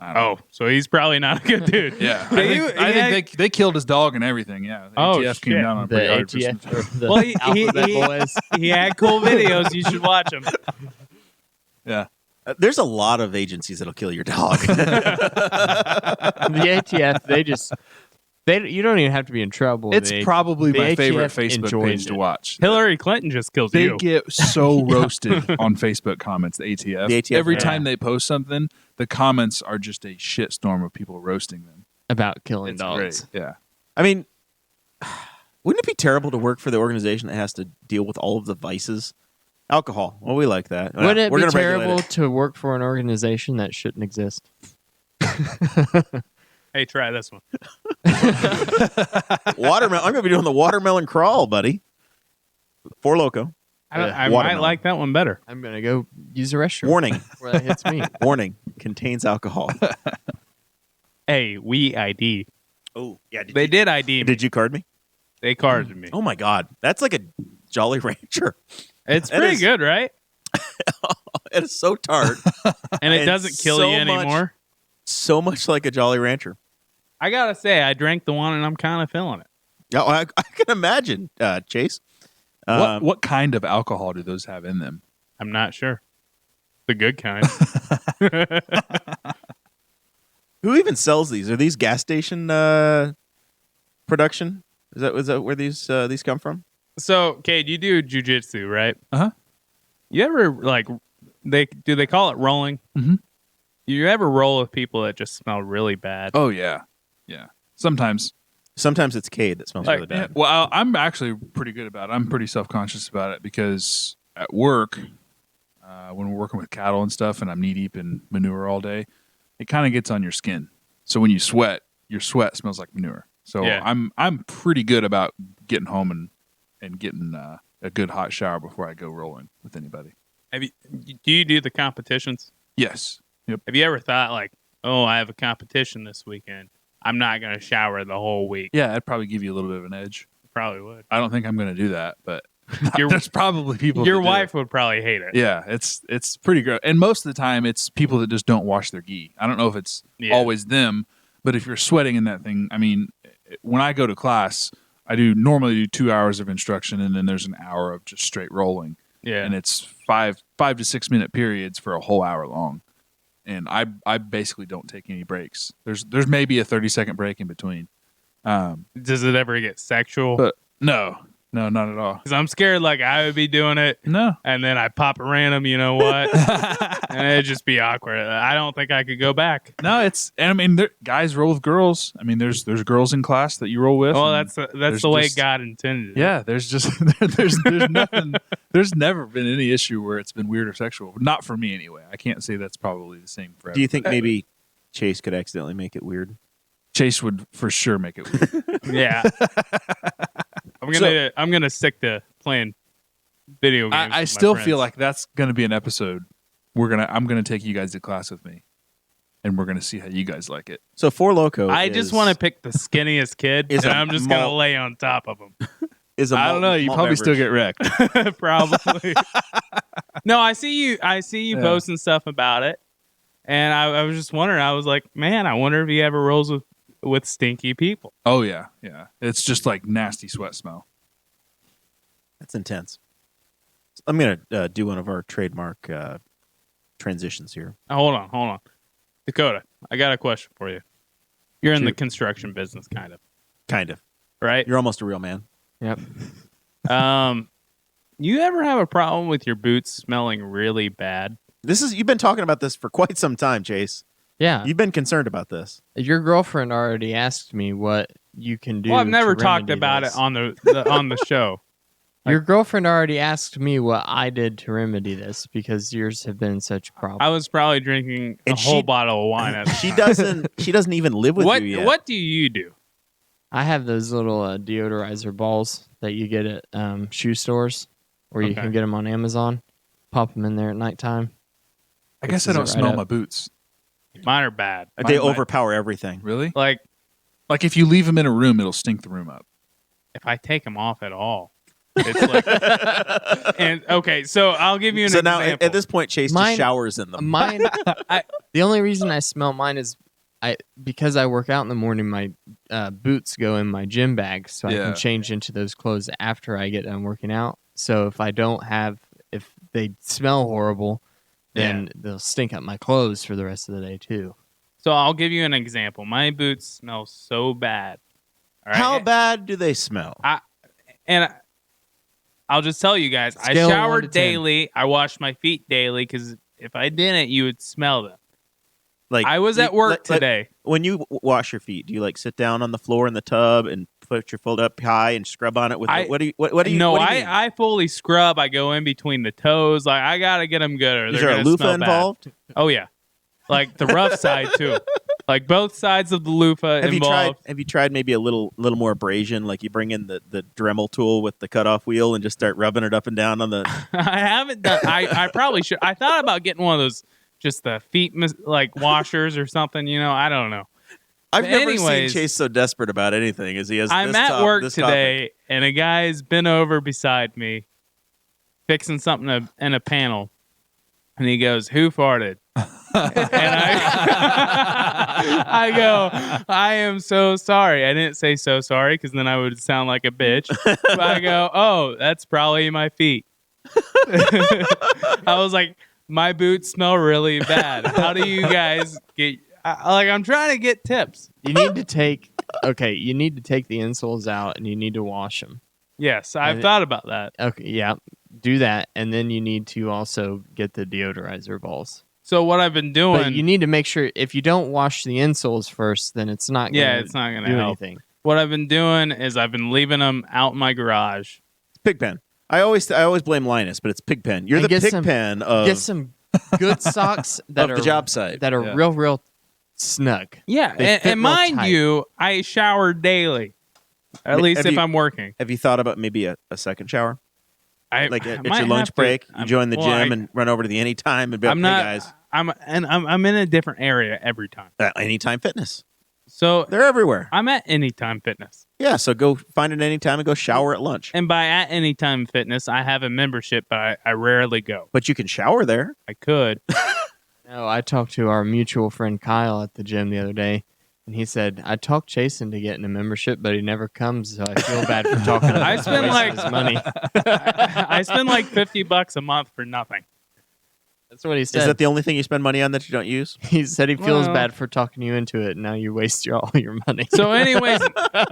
I don't know. Oh, so he's probably not a good dude. Yeah. Yeah, I think they killed his dog and everything. Yeah. The Oh, ATF came shit. down on him The pretty hard for some ATF, shit. the Well, he- Alphabet he- Boys. He had cool videos. You should watch them. Yeah. There's a lot of agencies that'll kill your dog. The ATF, you don't even have to be in trouble. It's probably the my favorite ATF Facebook enjoys page to it. watch. Hillary Clinton just kills They you. get so roasted on Facebook comments, the ATF. The ATF, Every yeah. time they post something, the comments are just a shitstorm of people roasting them. about killing It's dogs. great. Yeah. I mean, wouldn't it be terrible to work for the organization that has to deal with all of the vices? Alcohol. Well, we like that. Wouldn't it We're be gonna regulate terrible it. to work for an organization that shouldn't exist? Hey, try this one. Watermelon. I'm going to be doing the watermelon crawl, buddy. Four Loco. I might Watermelon. like that one better. I'm going to go use the restroom Warning. where that hits me. Warning. Contains alcohol. Hey, we ID. Oh, yeah. They did ID me. Did you card me? They carded me. Oh, my God. That's like a Jolly Rancher. It's that pretty is- good, right? It is so tart. And it And doesn't kill so you much- anymore. So much like a Jolly Rancher. I gotta say, I drank the one and I'm kind of feeling it. Oh, I can imagine, Chase. What kind of alcohol do those have in them? I'm not sure. The good kind. Who even sells these? Are these gas station production? Is that where these come from? So, Cade, you do jujitsu, right? Uh-huh. You ever they call it rolling? Mm-hmm. You ever roll with people that just smell really bad? Oh, yeah. Yeah. Sometimes. Sometimes it's Cade that smells Like, really bad. Well, I'm actually pretty good about it. I'm pretty self-conscious about it because at work, when we're working with cattle and stuff and I'm knee-deep in manure all day, it kind of gets on your skin. So when you sweat, your sweat smells like manure. So Yeah. I'm pretty good about getting home and getting a good hot shower before I go rolling with anybody. Do you do the competitions? Yes. Yep. Have you ever thought like, oh, I have a competition this weekend. I'm not going to shower the whole week. Yeah, that'd probably give you a little bit of an edge. Probably would. I don't think I'm going to do that, but Your- there's probably people. Your that do. wife would probably hate it. Yeah, it's pretty gross. And most of the time, it's people that just don't wash their gi. I don't know if it's Yeah. always them, but if you're sweating in that thing, I mean, when I go to class, I normally do 2 hours of instruction, and then there's an hour of just straight rolling, Yeah. and it's five to 6 minute periods for a whole hour long. And I basically don't take any breaks. There's maybe a 30-second break in between. Does it ever get sexual? But no, not at all. Because I'm scared like I would be doing it No. and then I pop a random, you know what? And it'd just be awkward. I don't think I could go back. No, and I mean, guys roll with girls. I mean, there's girls in class that you roll with. Well, and that's there's the way just- God intended it. Yeah, there's just there's nothing. There's never been any issue where it's been weird or sexual. Not for me anyway. I can't say that's probably the same for Do you everyone. think maybe Chase could accidentally make it weird? Chase would for sure make it weird. Yeah. I'm gonna stick to playing video games. I with still my feel friends. like that's gonna be an episode. I'm gonna take you guys to class with me, and we're gonna see how you guys like it. So Four Loco. I just want to pick the skinniest kid, Is and a I'm just gonna malt- lay on top of him. Is a I don't know. You probably still get wrecked. Probably. No, I see you Yeah. posting stuff about it, and I was just wondering. I was like, man, I wonder if he ever rolls with stinky people. Oh yeah. It's just like nasty sweat smell. That's intense. I'm gonna do one of our trademark transitions here. Hold on, Dakota. I got a question for you. You're in the Shoot. construction business, kind of, Kind of. right? You're almost a real man. Yep. You ever have a problem with your boots smelling really bad? You've been talking about this for quite some time, Chase. Yeah. You've been concerned about this. Your girlfriend already asked me what you can do. Well, I've never to talked remedy about this. it on the show. Your girlfriend already asked me what I did to remedy this because yours have been such a problem. I was probably drinking a And whole she- bottle of wine. At She doesn't even live with what you yet. What do you do? I have those little deodorizer balls that you get at shoe stores, or you Okay. can get them on Amazon. Pop them in there at nighttime. I guess I Fixes it don't right smell up. my boots. Mine are bad. They Mine- overpower everything. Really? Like Like if you leave them in a room, it'll stink the room up. if I take them off at all, it's like. And okay, so I'll give you an So now example. at this point, Chase Mine- just showers in them. Mine. The only reason I smell mine is because I work out in the morning. My boots go in my gym bag, so I Yeah. can change into those clothes after I get done working out. So if they smell horrible, then they'll stink up my clothes for the rest of the day too. So I'll give you an example. My boots smell so bad. All right? How bad do they smell? And I'll just tell you guys, I Scale of 1 shower to 10. daily. I wash my feet daily because if I didn't, you would smell them. Like I was at work today. When you wash your feet, do you like sit down on the floor in the tub and put your foot up high and scrub on it with? What do you? What do you? No, what do you mean? I fully scrub. I go in between the toes. Like I gotta get them good, or Is they're there a gonna loofah smell bad. involved? Oh yeah, like the rough side too. Like both sides of the loofah Have involved. you tried maybe a little more abrasion? Like you bring in the Dremel tool with the cutoff wheel and just start rubbing it up and down on the. I haven't done. I probably should. I thought about getting one of those, just the feet like washers or something. You know, I don't know. I've But never seen anyways, Chase so desperate about anything as he is. I'm at work today, and a guy's been over beside me, fixing something in a panel, and he goes, "Who farted?" And I go, "I am so sorry." I didn't say so sorry because then I would sound like a bitch. But I go, "Oh, that's probably my feet." I was like, "My boots smell really bad. How do you guys get?" I'm trying to get tips. You need to take you need to take the insoles out and you need to wash them. Yes, I've And- thought about that. Okay, yeah, do that, and then you need to also get the deodorizer balls. So what I've been doing, But you need to make sure if you don't wash the insoles first, then it's not gonna yeah, it's not gonna do help. anything. What I've been doing is I've been leaving them out in my garage. Pigpen. I always blame Linus, but it's Pigpen. You're And the get some- Pigpen of Get some good socks that of are the job site. that are Yeah. real snug. Yeah, They and fit real mind tight. you, I shower daily. At Have least if you- I'm working. Have you thought about maybe a second shower? I Like at might your lunch have to. break, you I'm- join the well, gym I- and run over to the Anytime and be like, I'm hey not. guys, I'm in a different area every time. Anytime Fitness. So They're everywhere. I'm at Anytime Fitness, Yeah, so go find it Anytime and go shower at lunch. and by at Anytime Fitness, I have a membership, but I rarely go. But you can shower there. I could. No, I talked to our mutual friend Kyle at the gym the other day, and he said I talked Chase into getting a membership, but he never comes, so I feel bad for talking to him. I to spend waste like- his money. I spend like $50 a month for nothing. That's what he Is said. that the only thing you spend money on that you don't use? He said he feels Well- bad for talking you into it, and now you waste all your money. So, anyways,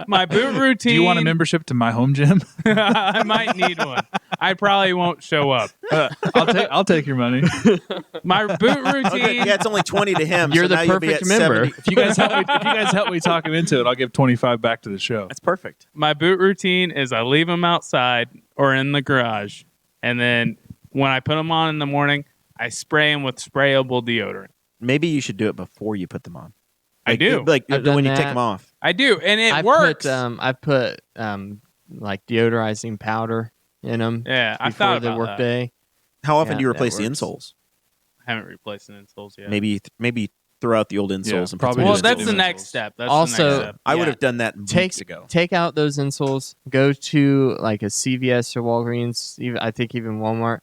my boot routine. Do you want a membership to my home gym? I might need one. I probably won't show up. I'll take your money. My boot routine. Okay, yeah, it's only 20 to him. You're so the now you'll be perfect at member. 70. If you guys help me talk him into it, I'll give 25 back to the show. That's perfect. My boot routine is I leave them outside or in the garage, and then when I put them on in the morning, I spray them with sprayable deodorant. Maybe you should do it before you put them on. I do. Like I've when done you take that. them off. I do, and it I've works. put like deodorizing powder in them Yeah, I before thought the about work that. day. How often Yeah, do you that replace the works. insoles? I haven't replaced the insoles yet. Maybe throw out the old insoles Yeah, and put probably some Well, new just that's insoles the in. next step. That's Also- the next step. I would Yeah. have done that weeks ago. Take out those insoles. Go to like a CVS or Walgreens. I think even Walmart.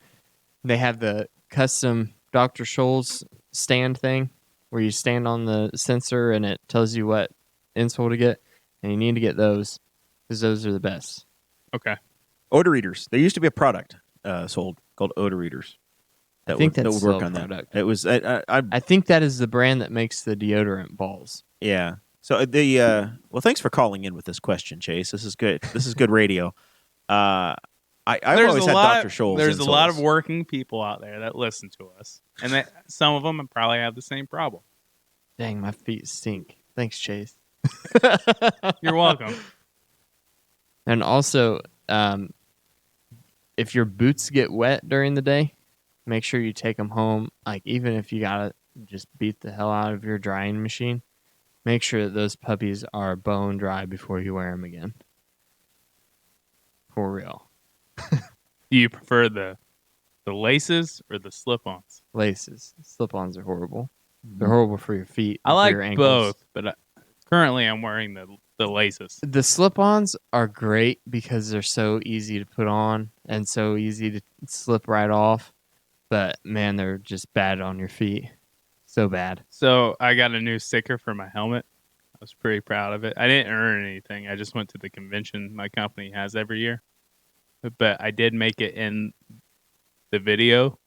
They have the custom Dr. Scholl's stand thing where you stand on the sensor and it tells you what insole to get, and you need to get those because those are the best. Okay. Odor eaters. There used to be a product sold called odor eaters. I think that that's would work still a on that. product. It was I think that is the brand that makes the deodorant balls. yeah. So well, thanks for calling in with this question, Chase. This is good. This is good radio. I've always had Dr. Scholl's. There's a lot of insoles. working people out there that listen to us, and some of them probably have the same problem. Dang, my feet stink. Thanks, Chase. You're welcome. And also, if your boots get wet during the day, make sure you take them home. Like, even if you gotta just beat the hell out of your drying machine, make sure that those puppies are bone dry before you wear them again. For real. Do you prefer the laces or the slip-ons? Laces. Slip-ons are horrible. They're horrible for your feet. I and for like your ankles. both, but currently I'm wearing the laces. The slip-ons are great because they're so easy to put on and so easy to slip right off. But, man, they're just bad on your feet. So bad. So I got a new sticker for my helmet. I was pretty proud of it. I didn't earn anything. I just went to the convention my company has every year. But I did make it in the video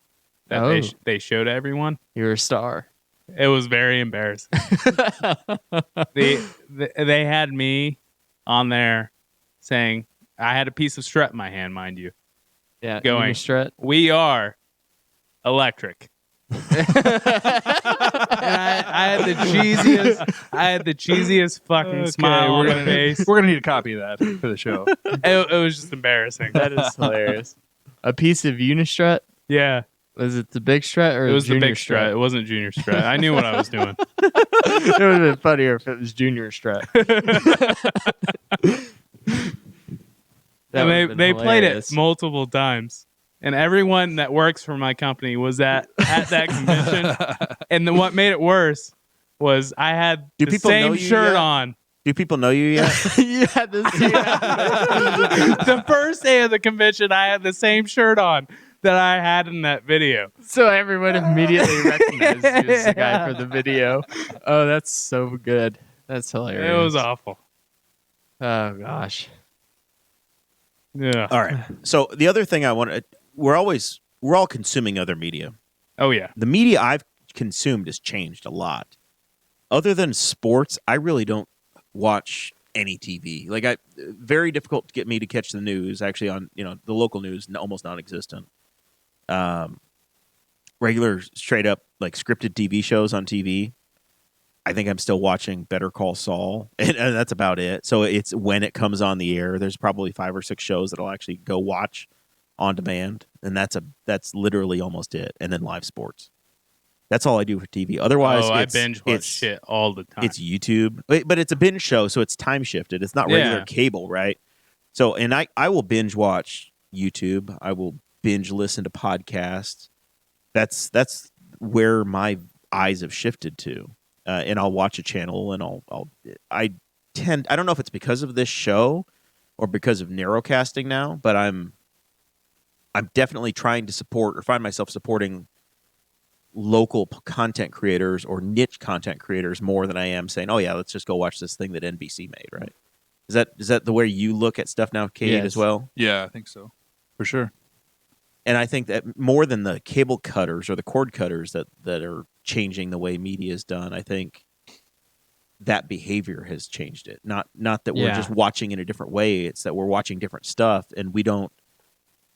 that they showed everyone. You're a star. It was very embarrassing. They had me on there saying, I had a piece of strut in my hand, mind you. Yeah, Going, strut. We are electric. And I had the cheesiest fucking smile on my face. We're gonna need a copy of that for the show. It was just embarrassing. That is hilarious. A piece of Unistrut? Yeah. Was it the big strut or It was junior the big strut. It wasn't junior strut. I knew what I was doing. It would have been funnier if it was junior strut. And they played it multiple times. And everyone that works for my company was at that convention. And then what made it worse was I had the same shirt on. Do people know you yet? You had the same. The first day of the convention, I had the same shirt on that I had in that video. So everyone immediately recognized you as the guy for the video. Oh, that's so good. That's hilarious. It was awful. Oh, gosh. Yeah. All right. So the other thing I want to, we're all consuming other media. Oh, yeah. The media I've consumed has changed a lot. Other than sports, I really don't watch any TV. Like, very difficult to get me to catch the news. Actually, on the local news, almost non-existent. Regular, straight up, like scripted TV shows on TV. I think I'm still watching Better Call Saul, and that's about it. So it's when it comes on the air. There's probably 5 or 6 shows that I'll actually go watch on demand, and that's literally almost it. And then live sports. That's all I do for TV. Otherwise, I binge watch shit all the time. It's YouTube, but it's a binge show, so it's time shifted. It's not regular cable, right? So, and I will binge watch YouTube. I will binge listen to podcasts. That's where my eyes have shifted to. And I'll watch a channel, and I don't know if it's because of this show or because of narrowcasting now, but I'm definitely trying to support or find myself supporting local content creators or niche content creators more than I am saying, oh yeah, let's just go watch this thing that NBC made, right? Is that the way you look at stuff now, Cade, as well? Yeah, I think so. For sure. And I think that more than the cable cutters or the cord cutters that are changing the way media is done, I think that behavior has changed it. Not that we're just watching in a different way. It's that we're watching different stuff, and we don't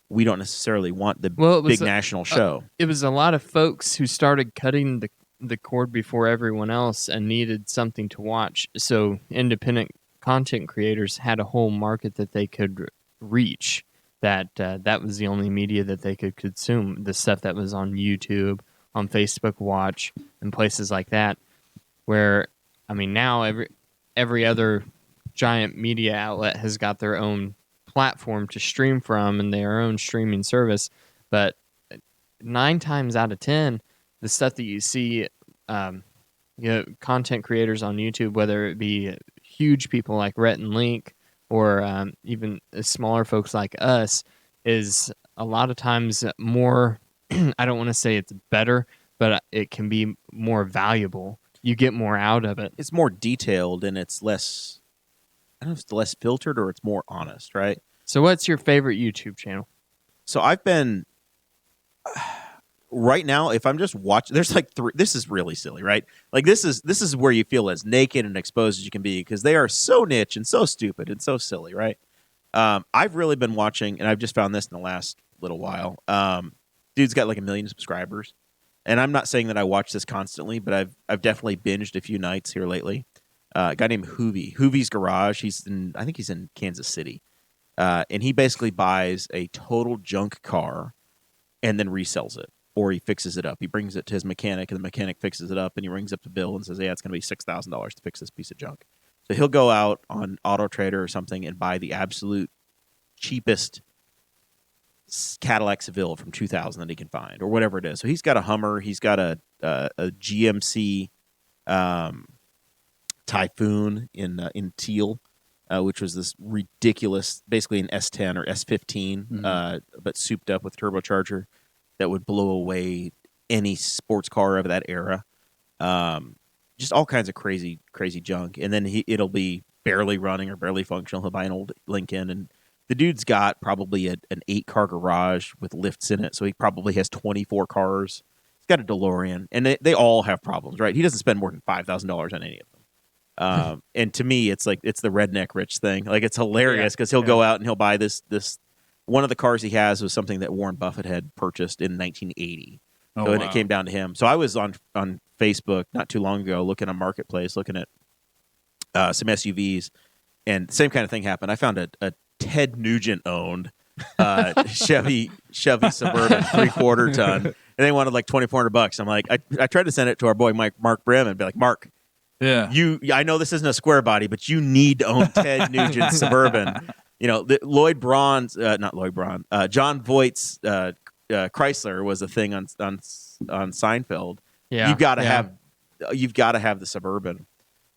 necessarily want the big national show. It was a lot of folks who started cutting the cord before everyone else and needed something to watch. So independent content creators had a whole market that they could reach. That was the only media that they could consume. The stuff that was on YouTube, on Facebook Watch, and places like that. Where, I mean, now every other giant media outlet has got their own platform to stream from and their own streaming service. But 9 times out of 10, the stuff that you see, content creators on YouTube, whether it be huge people like Rhett and Link, or even smaller folks like us, is a lot of times more, I don't want to say it's better, but it can be more valuable. You get more out of it. It's more detailed, and it's less, I don't know if it's less filtered or it's more honest, right? So what's your favorite YouTube channel? So I've been, right now, if I'm just watching, there's like 3, this is really silly, right? Like this is where you feel as naked and exposed as you can be, because they are so niche and so stupid and so silly, right? I've really been watching, and I've just found this in the last little while. Dude's got like 1 million subscribers, and I'm not saying that I watch this constantly, but I've definitely binged a few nights here lately. A guy named Hoovie's Garage. I think he's in Kansas City. and he basically buys a total junk car and then resells it, or he fixes it up. He brings it to his mechanic, and the mechanic fixes it up, and he rings up the bill and says, "Yeah, it's going to be $6,000 to fix this piece of junk." So he'll go out on Auto Trader or something and buy the absolute cheapest Cadillac Seville from 2000 that he can find, or whatever it is. So he's got a Hummer, he's got a GMC Typhoon in teal, which was this ridiculous, basically an S10 or S15, but souped up with turbocharger that would blow away any sports car of that era. Just all kinds of crazy junk. And then it'll be barely running or barely functional. He'll buy an old Lincoln, and the dude's got probably an 8-car garage with lifts in it, so he probably has 24 cars. He's got a DeLorean, and they all have problems, right? He doesn't spend more than $5,000 on any of them. And to me, it's like it's the redneck rich thing. Like, it's hilarious because he'll go out and he'll buy this. One of the cars he has was something that Warren Buffett had purchased in 1980. And it came down to him. So I was on Facebook not too long ago looking at Marketplace, looking at some SUVs, and the same kind of thing happened. I found a Ted Nugent owned Chevy Suburban 3/4 ton, and they wanted like $2,400. I'm like, I tried to send it to our boy Mark Brim and be like, Mark, I know this isn't a square body, but you need to own Ted Nugent Suburban. You know, John Voight's Chrysler was a thing on Seinfeld. Yeah, you've got to have the Suburban.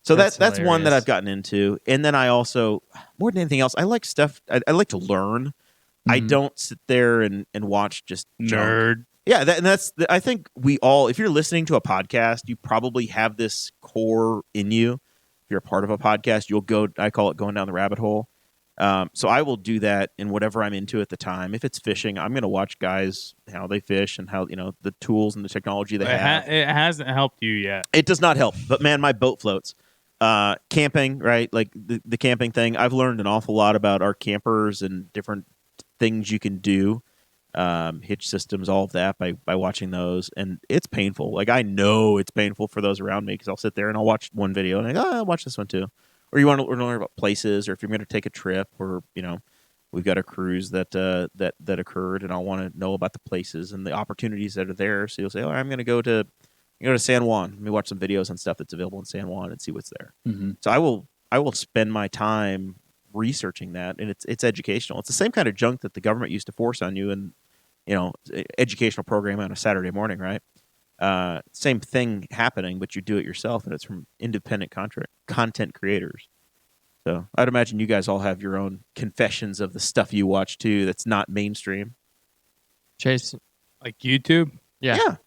So that's one that I've gotten into. And then I also, more than anything else, I like stuff. I like to learn. I don't sit there and watch just nerd. Junk. Yeah, I think we all, if you're listening to a podcast, you probably have this core in you. If you're a part of a podcast, you'll go, I call it going down the rabbit hole. So I will do that in whatever I'm into at the time. If it's fishing, I'm going to watch guys, how they fish and how, the tools and the technology they have. It hasn't helped you yet. It does not help. But man, my boat floats. Camping, right? Like the camping thing. I've learned an awful lot about our campers and different things you can do. Hitch systems, all of that by watching those. And it's painful. Like, I know it's painful for those around me because I'll sit there and I'll watch one video and I go, I'll watch this one too. Or you want to learn about places, or if you're going to take a trip, or, we've got a cruise that occurred, and I'll want to know about the places and the opportunities that are there. So you'll say, I'm going to go to San Juan. Let me watch some videos on stuff that's available in San Juan and see what's there. Mm-hmm. So I will spend my time researching that, and it's educational. It's the same kind of junk that the government used to force on you, and educational program on a Saturday morning, right? Same thing happening, but you do it yourself, and it's from independent content creators. So I'd imagine you guys all have your own confessions of the stuff you watch too that's not mainstream. Chase, like YouTube? Yeah.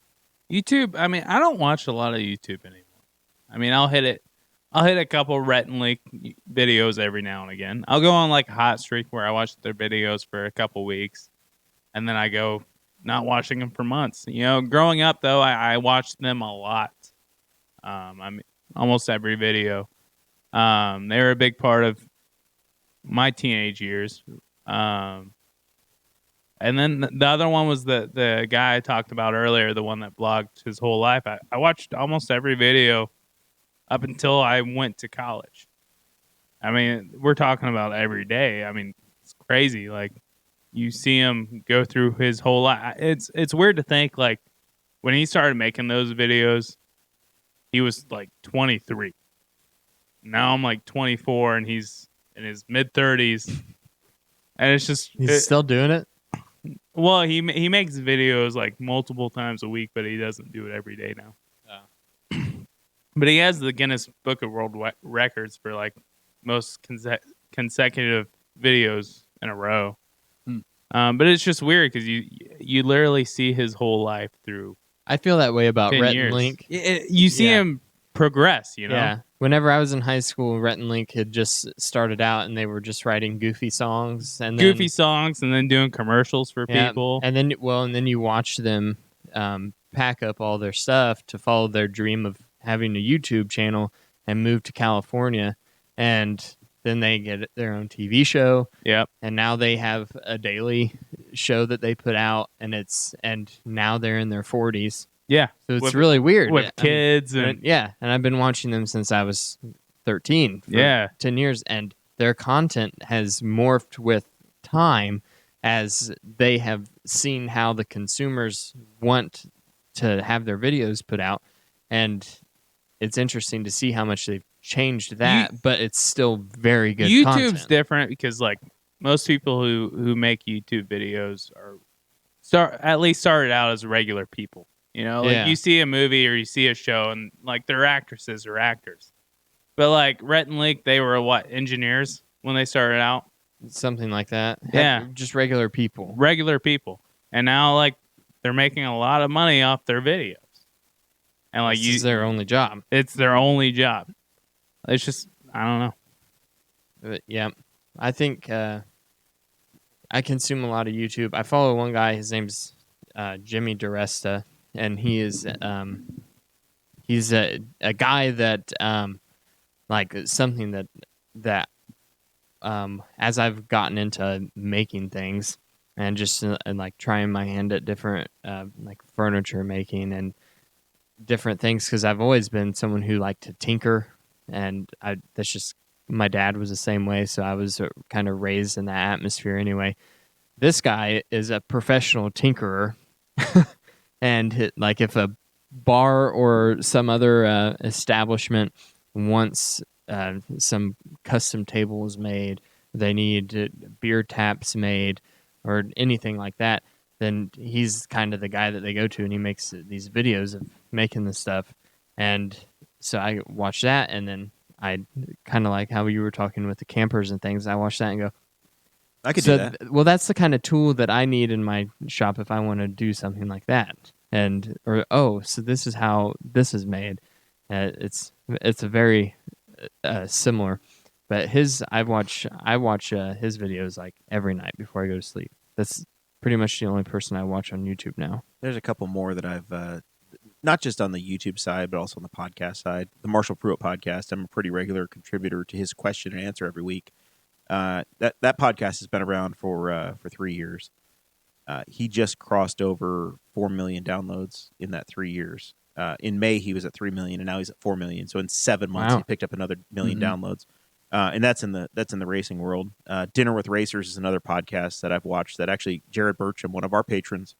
YouTube, I mean, I don't watch a lot of YouTube anymore. I mean, I'll hit a couple Rhett and Link videos every now and again. I'll go on like a hot streak where I watch their videos for a couple weeks, and then I go not watching them for months. Growing up, though, I watched them a lot. I mean, almost every video. They were a big part of my teenage years. And then the other one was the guy I talked about earlier, the one that blogged his whole life. I watched almost every video up until I went to college. I mean, we're talking about every day. I mean, it's crazy. Like, you see him go through his whole life. It's weird to think, like, when he started making those videos, he was like 23. Now I'm like 24, and he's in his mid-30s. And it's just... He's still doing it? Well, he makes videos like multiple times a week, but he doesn't do it every day now. But he has the Guinness Book of World Records for like most consecutive videos in a row. But it's just weird because you literally see his whole life through. I feel that way about 10 Rhett years. and Link. You see him progress, Yeah. Whenever I was in high school, Rhett and Link had just started out, and they were just writing goofy songs and then doing commercials for people. And then you watch them pack up all their stuff to follow their dream of having a YouTube channel and move to California, and then they get their own TV show. Yep. And now they have a daily show that they put out, and now they're in their 40s. Yeah. So it's really weird. With kids. And I've been watching them since I was 13 for 10 years, and their content has morphed with time as they have seen how the consumers want to have their videos put out. And it's interesting to see how much they've changed that, but it's still very good YouTube's content. different because like most people who make YouTube videos at least started out as regular people. You know, like you see a movie or you see a show and like they're actresses or actors. But like Rhett and Leak, they were engineers when they started out? Something like that. Yeah. Just regular people. Regular people. And now like they're making a lot of money off their videos. And like This is their only job. It's their only job. It's just I don't know. But yeah. I think I consume a lot of YouTube. I follow one guy, his name's Jimmy Deressa, and he is he's a guy that like something that as I've gotten into making things and just and like trying my hand at different like furniture making and different things, because I've always been someone who liked to tinker, and that's just my dad was the same way, so I was kind of raised in that atmosphere anyway. This guy is a professional tinkerer, and like if a bar or some other establishment wants some custom tables made, they need beer taps made, or anything like that, then he's kind of the guy that they go to, and he makes these videos of making this stuff. And so I watch that, and then I kind of like how you were talking with the campers and things. I watch that and go, I could do that. Well, that's the kind of tool that I need in my shop if I want to do something like that. So this is how this is made. It's a very similar, but I watch his videos like every night before I go to sleep. That's pretty much the only person I watch on YouTube now. There's a couple more that I've not just on the YouTube side, but also on the podcast side. The Marshall Pruitt podcast, I'm a pretty regular contributor to his question and answer every week. That podcast has been around for 3 years. He just crossed over 4 million downloads in that 3 years. In May, he was at 3 million, and now he's at 4 million. So in 7 months, he picked up another million downloads. And that's in the racing world. Dinner with Racers is another podcast that I've watched that actually Jared Burcham, one of our patrons,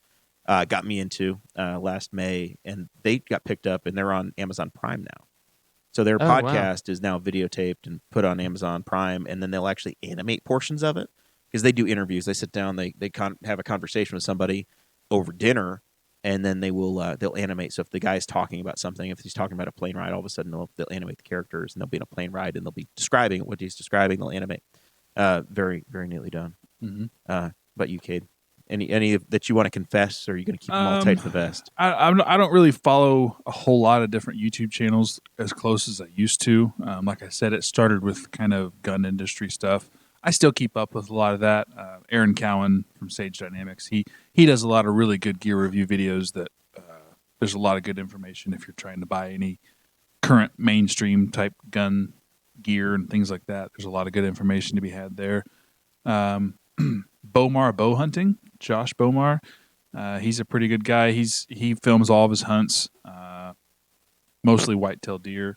got me into last May, and they got picked up, and they're on Amazon Prime now. So their podcast is now videotaped and put on Amazon Prime, and then they'll actually animate portions of it because they do interviews. They sit down, they have a conversation with somebody over dinner, and then they'll animate. So if the guy's talking about something, if he's talking about a plane ride, all of a sudden they'll animate the characters, and they'll be in a plane ride, and they'll be describing what he's describing. They'll animate. Very, very neatly done. Mm-hmm. But you, Cade, any that you want to confess, or are you going to keep them all tight to the vest? I don't really follow a whole lot of different YouTube channels as close as I used to. Like I said, it started with kind of gun industry stuff. I still keep up with a lot of that. Aaron Cowan from Sage Dynamics, he does a lot of really good gear review videos that there's a lot of good information if you're trying to buy any current mainstream type gun gear and things like that. There's a lot of good information to be had there. Bomar Bow Hunting, Josh Bomar, he's a pretty good guy. He films all of his hunts, mostly whitetail deer,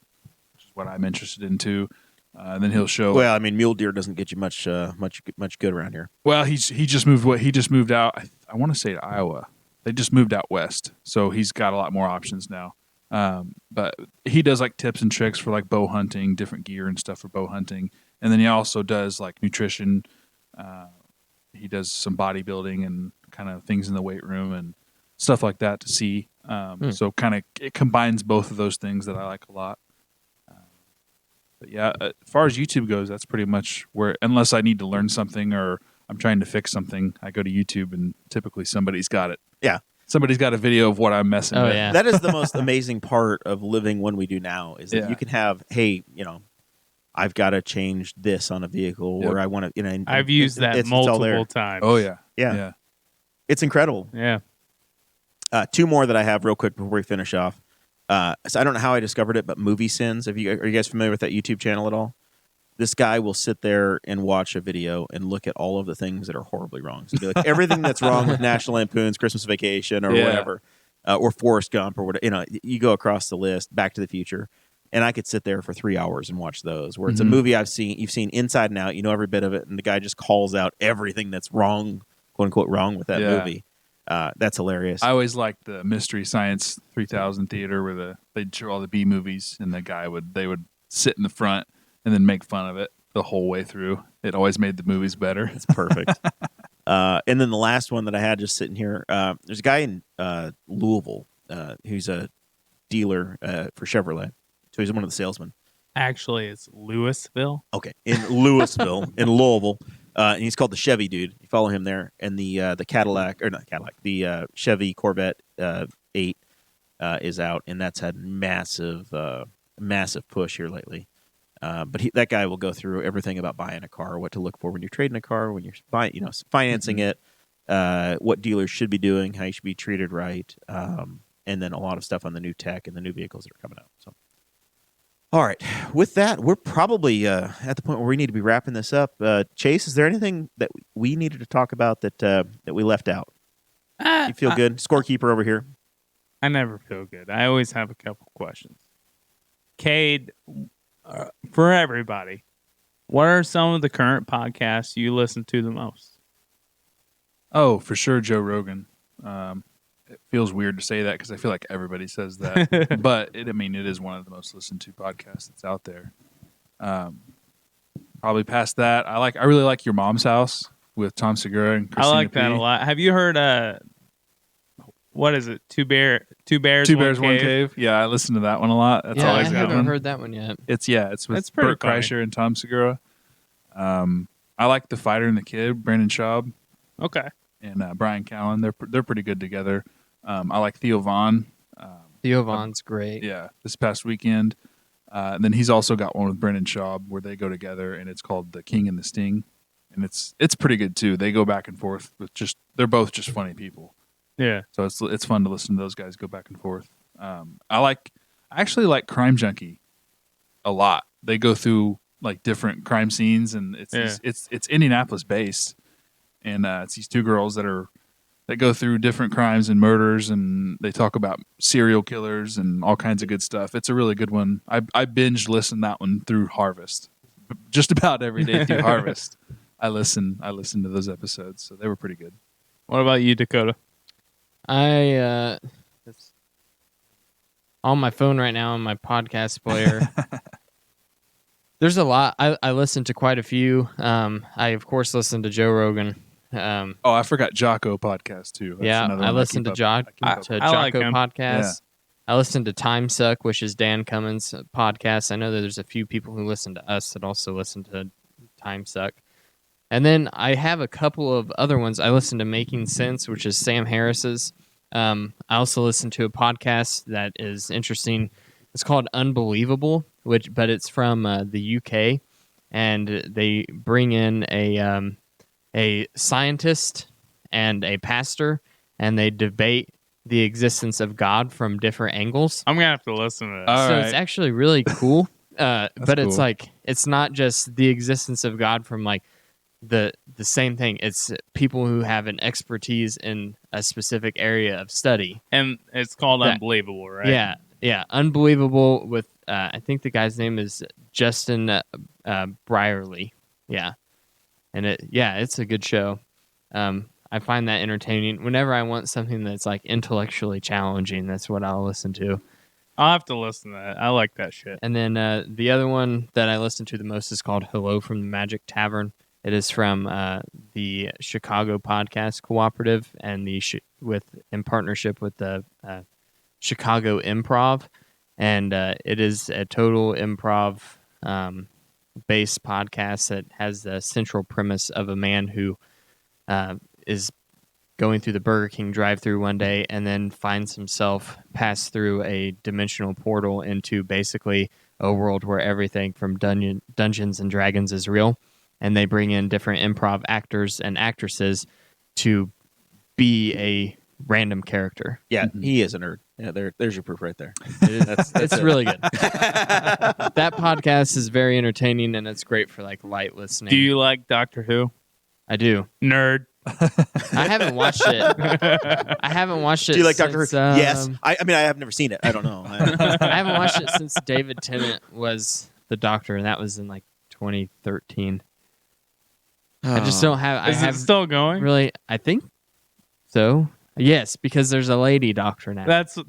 which is what I'm interested in too. And then he'll show. Well, I mean, mule deer doesn't get you much good around here. Well, he just moved out. I want to say to Iowa. They just moved out west, so he's got a lot more options now. But he does like tips and tricks for like bow hunting, different gear and stuff for bow hunting, and then he also does like nutrition. He does some bodybuilding and kind of things in the weight room and stuff like that to see. So kind of it combines both of those things that I like a lot. But yeah, as far as YouTube goes, that's pretty much where, unless I need to learn something or I'm trying to fix something, I go to YouTube and typically somebody's got it. Yeah. Somebody's got a video of what I'm messing with. Yeah. That is the most amazing part of living when we do now is that you can have, hey, I've got to change this on a vehicle, or I want to, I've used that multiple times. Oh, yeah. Yeah. It's incredible. Yeah. 2 more that I have real quick before we finish off. So I don't know how I discovered it, but Movie Sins. Are you guys familiar with that YouTube channel at all? This guy will sit there and watch a video and look at all of the things that are horribly wrong. So it'll be like everything that's wrong with National Lampoon's Christmas Vacation or whatever, or Forrest Gump or whatever. You go across the list, Back to the Future. And I could sit there for 3 hours and watch those. Where it's a movie you've seen inside and out, you know every bit of it, and the guy just calls out everything that's wrong, quote unquote, wrong with that movie. That's hilarious. I always liked the Mystery Science 3000 theater where they'd show all the B movies, and they would sit in the front and then make fun of it the whole way through. It always made the movies better. It's perfect. And then the last one that I had just sitting here, there's a guy in Louisville who's a dealer for Chevrolet. So he's one of the salesmen. Actually, it's Louisville. Okay, in Louisville, in Louisville. And he's called the Chevy Dude. You follow him there. And the Cadillac, or not Cadillac, the Chevy Corvette 8 is out. And that's had massive push here lately. But that guy will go through everything about buying a car, what to look for when you're trading a car, when you're buying, financing it, what dealers should be doing, how you should be treated right, and then a lot of stuff on the new tech and the new vehicles that are coming out. So, all right, with that, we're probably at the point where we need to be wrapping this up. Chase, is there anything that we needed to talk about that we left out? You feel good, scorekeeper over here? I never feel good. I always have a couple questions. Cade. For everybody, what are some of the current podcasts you listen to the most? Oh, for sure, Joe Rogan. It feels weird to say that because I feel like everybody says that, but it is one of the most listened to podcasts that's out there. Probably past that, I really like Your Mom's House with Tom Segura and Christina I like that P. a lot. Have you heard? What is it? Two bears, one cave. Yeah, I listen to that one a lot. That's always I a good haven't one. heard that one yet. It's with It's pretty Bert funny. Kreischer and Tom Segura. I like The Fighter and the Kid, Brandon Schaub Okay. and Brian Callen. They're pretty good together. I like Theo Vaughn. Theo Vaughn's great. Yeah, this past weekend. And then he's also got one with Brendan Schaub where they go together, and it's called The King and the Sting, and it's pretty good too. They go back and forth with they're both just funny people. Yeah. So it's fun to listen to those guys go back and forth. I actually like Crime Junkie a lot. They go through like different crime scenes, and it's Indianapolis based, and it's these two girls that go through different crimes and murders, and they talk about serial killers and all kinds of good stuff. It's a really good one. I binged listened that one through Harvest, just about every day through Harvest. I listened to those episodes, so they were pretty good. What about you, Dakota? It's on my phone right now on my podcast player. There's a lot. I listen to quite a few. I of course listen to Joe Rogan. I forgot Jocko podcast too. That's another one I listen to Jocko I like him. podcast. Yeah. I listen to Time Suck, which is Dan Cummins' podcast. I know that there's a few people who listen to us that also listen to Time Suck. And then I have a couple of other ones. I listen to Making Sense, which is Sam Harris's. I also listen to a podcast that is interesting. It's called Unbelievable, but it's from the UK, and they bring in a scientist and a pastor, and they debate the existence of God from different angles. I'm gonna have to listen to that. All So right. it's actually really cool. But it's cool. like it's not just the existence of God from like the same thing. It's people who have an expertise in a specific area of study. And it's called That- Unbelievable, right? Yeah, Unbelievable with I think the guy's name is Justin Brierley. Yeah. And it's a good show. I find that entertaining. Whenever I want something that's like intellectually challenging, that's what I'll listen to. I'll have to listen to that. I like that shit. And then the other one that I listen to the most is called Hello from the Magic Tavern. It is from the Chicago Podcast Cooperative and in partnership with the Chicago Improv, and it is a total improv based podcast that has the central premise of a man who is going through the Burger King drive-thru one day and then finds himself pass through a dimensional portal into basically a world where everything from Dungeons and Dragons is real. And they bring in different improv actors and actresses to be a random character. Yeah, he is a nerd. Yeah, there's your proof right there. It's really good. That podcast is very entertaining, and it's great for like light listening. Do you like Doctor Who? I do. Nerd. I haven't watched it. I haven't watched it. Do you like Doctor Who? since, Yes. I mean, I have never seen it. I don't know. I haven't watched it since David Tennant was the Doctor, and that was in like 2013. I just don't have. Is it still going? Really, I think so. Yes, because there's a lady doctor now. That's.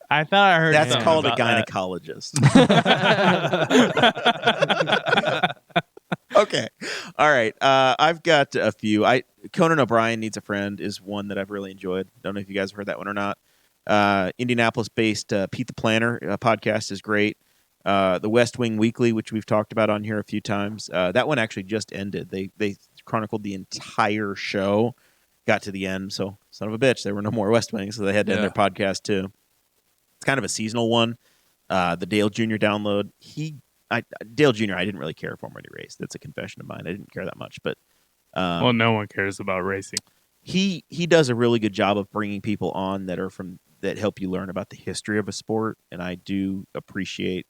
I thought I heard. That's something called a about that. gynecologist. Okay. All right. I've got a few. Conan O'Brien Needs a Friend is one that I've really enjoyed. Don't know if you guys have heard that one or not. Indianapolis-based Pete the Planner podcast is great. The West Wing Weekly, which we've talked about on here a few times. That one actually just ended. They chronicled the entire show, got to the end. So, son of a bitch, there were no more West Wing, so they had to end their podcast too. It's kind of a seasonal one. The Dale Jr. download. Dale Jr. I didn't really care for him when he raced. That's a confession of mine. I didn't care that much, but Well, no one cares about racing. he does a really good job of bringing people on that help you learn about the history of a sport, and I do appreciate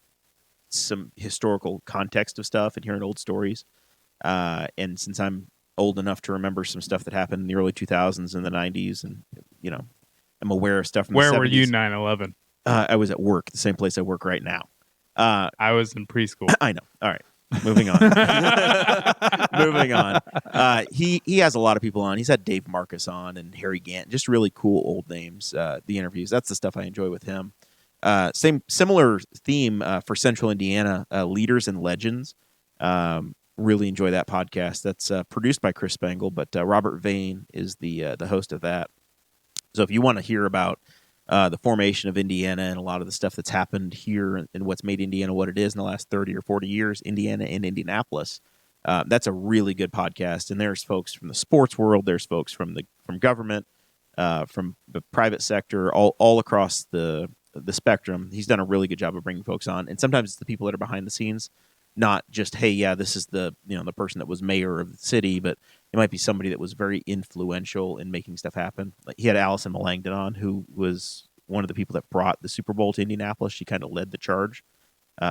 some historical context of stuff and hearing old stories. And since I'm old enough to remember some stuff that happened in the early 2000s and the 90s, and I'm aware of stuff from Where the 70s. were you 9/11? I was at work, the same place I work right now. I was in preschool. I know. All right. Moving on. Moving on. He has a lot of people on. He's had Dave Marcus on and Harry Gant, just really cool old names. The interviews, that's the stuff I enjoy with him. Similar theme for Central Indiana, Leaders and Legends. Really enjoy that podcast. That's produced by Chris Spangle, but Robert Vane is the host of that. So if you want to hear about the formation of Indiana and a lot of the stuff that's happened here and what's made Indiana what it is in the last 30 or 40 years, Indiana and Indianapolis. That's a really good podcast. And there's folks from the sports world. There's folks from government, from the private sector, all across the spectrum. He's done a really good job of bringing folks on. And sometimes it's the people that are behind the scenes, not just, hey, yeah, this is the person that was mayor of the city, but it might be somebody that was very influential in making stuff happen. Like he had Allison Melangton on, who was one of the people that brought the Super Bowl to Indianapolis. She kind of led the charge.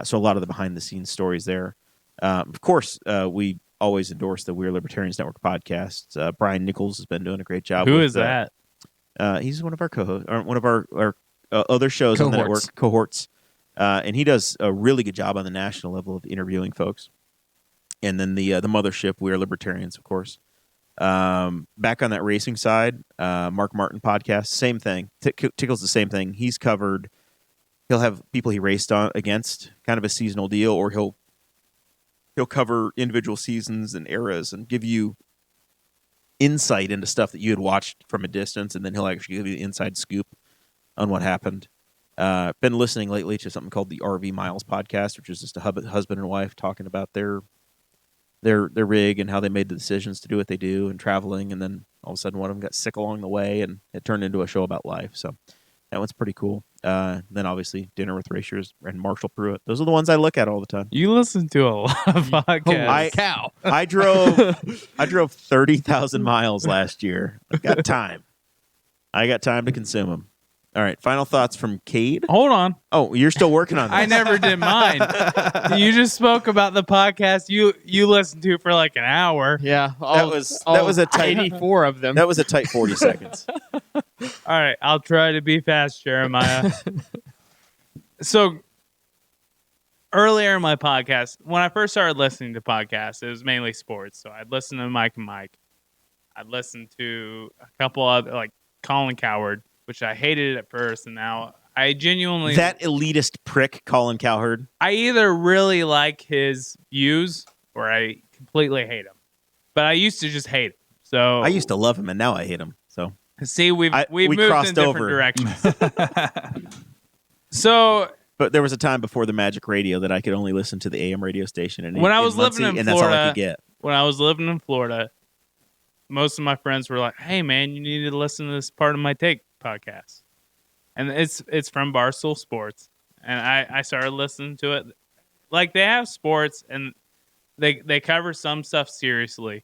So a lot of the behind-the-scenes stories there. Of course, we always endorse the We're Libertarians Network podcasts. Brian Nichols has been doing a great job. Who is that? He's one of our co-hosts, or one of our other shows on the network, cohorts. And he does a really good job on the national level of interviewing folks. And then the mothership, We Are Libertarians, of course. Back on that racing side, Mark Martin podcast, same thing. Tickle's the same thing. He'll have people he raced against, kind of a seasonal deal, or he'll cover individual seasons and eras and give you insight into stuff that you had watched from a distance, and then he'll actually give you the inside scoop on what happened. Been listening lately to something called the RV Miles podcast, which is just a husband and wife talking about their rig and how they made the decisions to do what they do and traveling, and then all of a sudden one of them got sick along the way, and it turned into a show about life. So that one's pretty cool. Then obviously Dinner with Racers and Marshall Pruitt. Those are the ones I look at all the time. You listen to a lot of podcasts. I drove 30,000 miles last year. I've got time. I got time to consume them. All right, final thoughts from Cade. Hold on. Oh, you're still working on this. I never did mine. You just spoke about the podcast you listened to for like an hour. Yeah, that was a tight 84 of them. That was a tight 40 seconds. All right, I'll try to be fast, Jeremiah. So earlier in my podcast, when I first started listening to podcasts, it was mainly sports. So I'd listen to Mike and Mike. I'd listen to a couple other, like Colin Cowherd, which I hated at first, and now I genuinely... That elitist prick, Colin Cowherd. I either really like his views or I completely hate him. But I used to just hate him. So I used to love him, and now I hate him. So see, we've moved crossed in different over. directions. So... But there was a time before the Magic Radio that I could only listen to the AM radio station in when I was living in and Florida, that's all I could get. When I was living in Florida, most of my friends were like, "Hey, man, you need to listen to this Part of My Take podcast," and it's from Barstool Sports, and I started listening to it. Like they have sports and they cover some stuff seriously,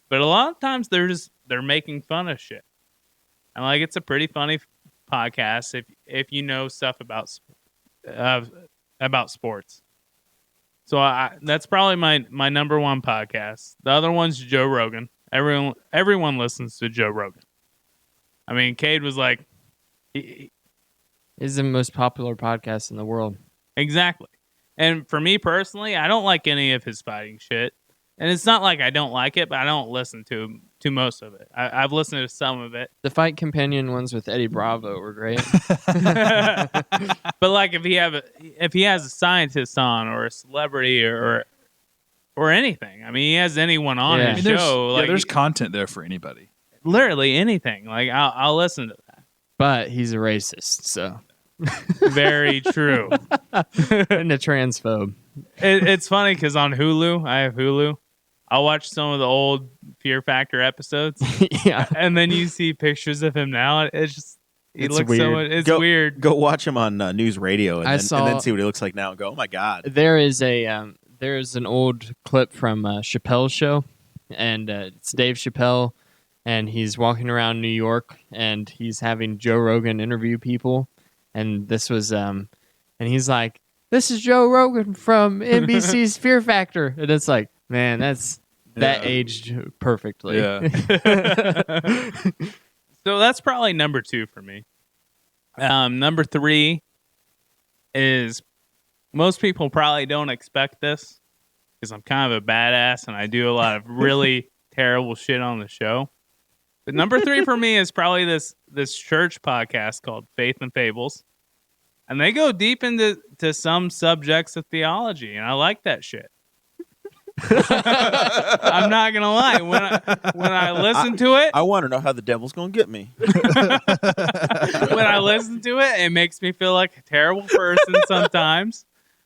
but a lot of times they're making fun of shit, and like it's a pretty funny podcast if you know stuff about sports. So that's probably my number one podcast. The other one's Joe Rogan. Everyone listens to Joe Rogan. I mean, Cade was like, Is the most popular podcast in the world. exactly. And for me personally, I don't like any of his fighting shit. And it's not like I don't like it, but I don't listen to most of it. I've listened to some of it. The Fight Companion ones with Eddie Bravo were great. But like if he has a scientist on or a celebrity or anything, I mean, he has anyone on Yeah. his I mean, show. there's content there for anybody. Literally anything. Like I'll listen to that. But he's a racist, so. Very true. And a transphobe. It's funny because on Hulu, I have Hulu. I'll watch some of the old Fear Factor episodes, Yeah. and then you see pictures of him now. And it's just he It's looks so weird. much. It's weird. Go watch him on news radio and I then, and then saw- see what he looks like now and go, oh my God. There's an old clip from Chappelle's show, and it's Dave Chappelle, and he's walking around New York, and he's having Joe Rogan interview people, and this was and he's like, "This is Joe Rogan from NBC's Fear Factor," and it's like, man, that aged perfectly. Yeah. So that's probably number 2 for me. Number 3 is most people probably don't expect this because I'm kind of a badass and I do a lot of really terrible shit on the show. But number 3 for me is probably this church podcast called Faith and Fables. And they go deep into some subjects of theology, and I like that shit. I'm not gonna lie. When I listen to it, I want to know how the devil's going to get me. when I listen to it, it makes me feel like a terrible person sometimes.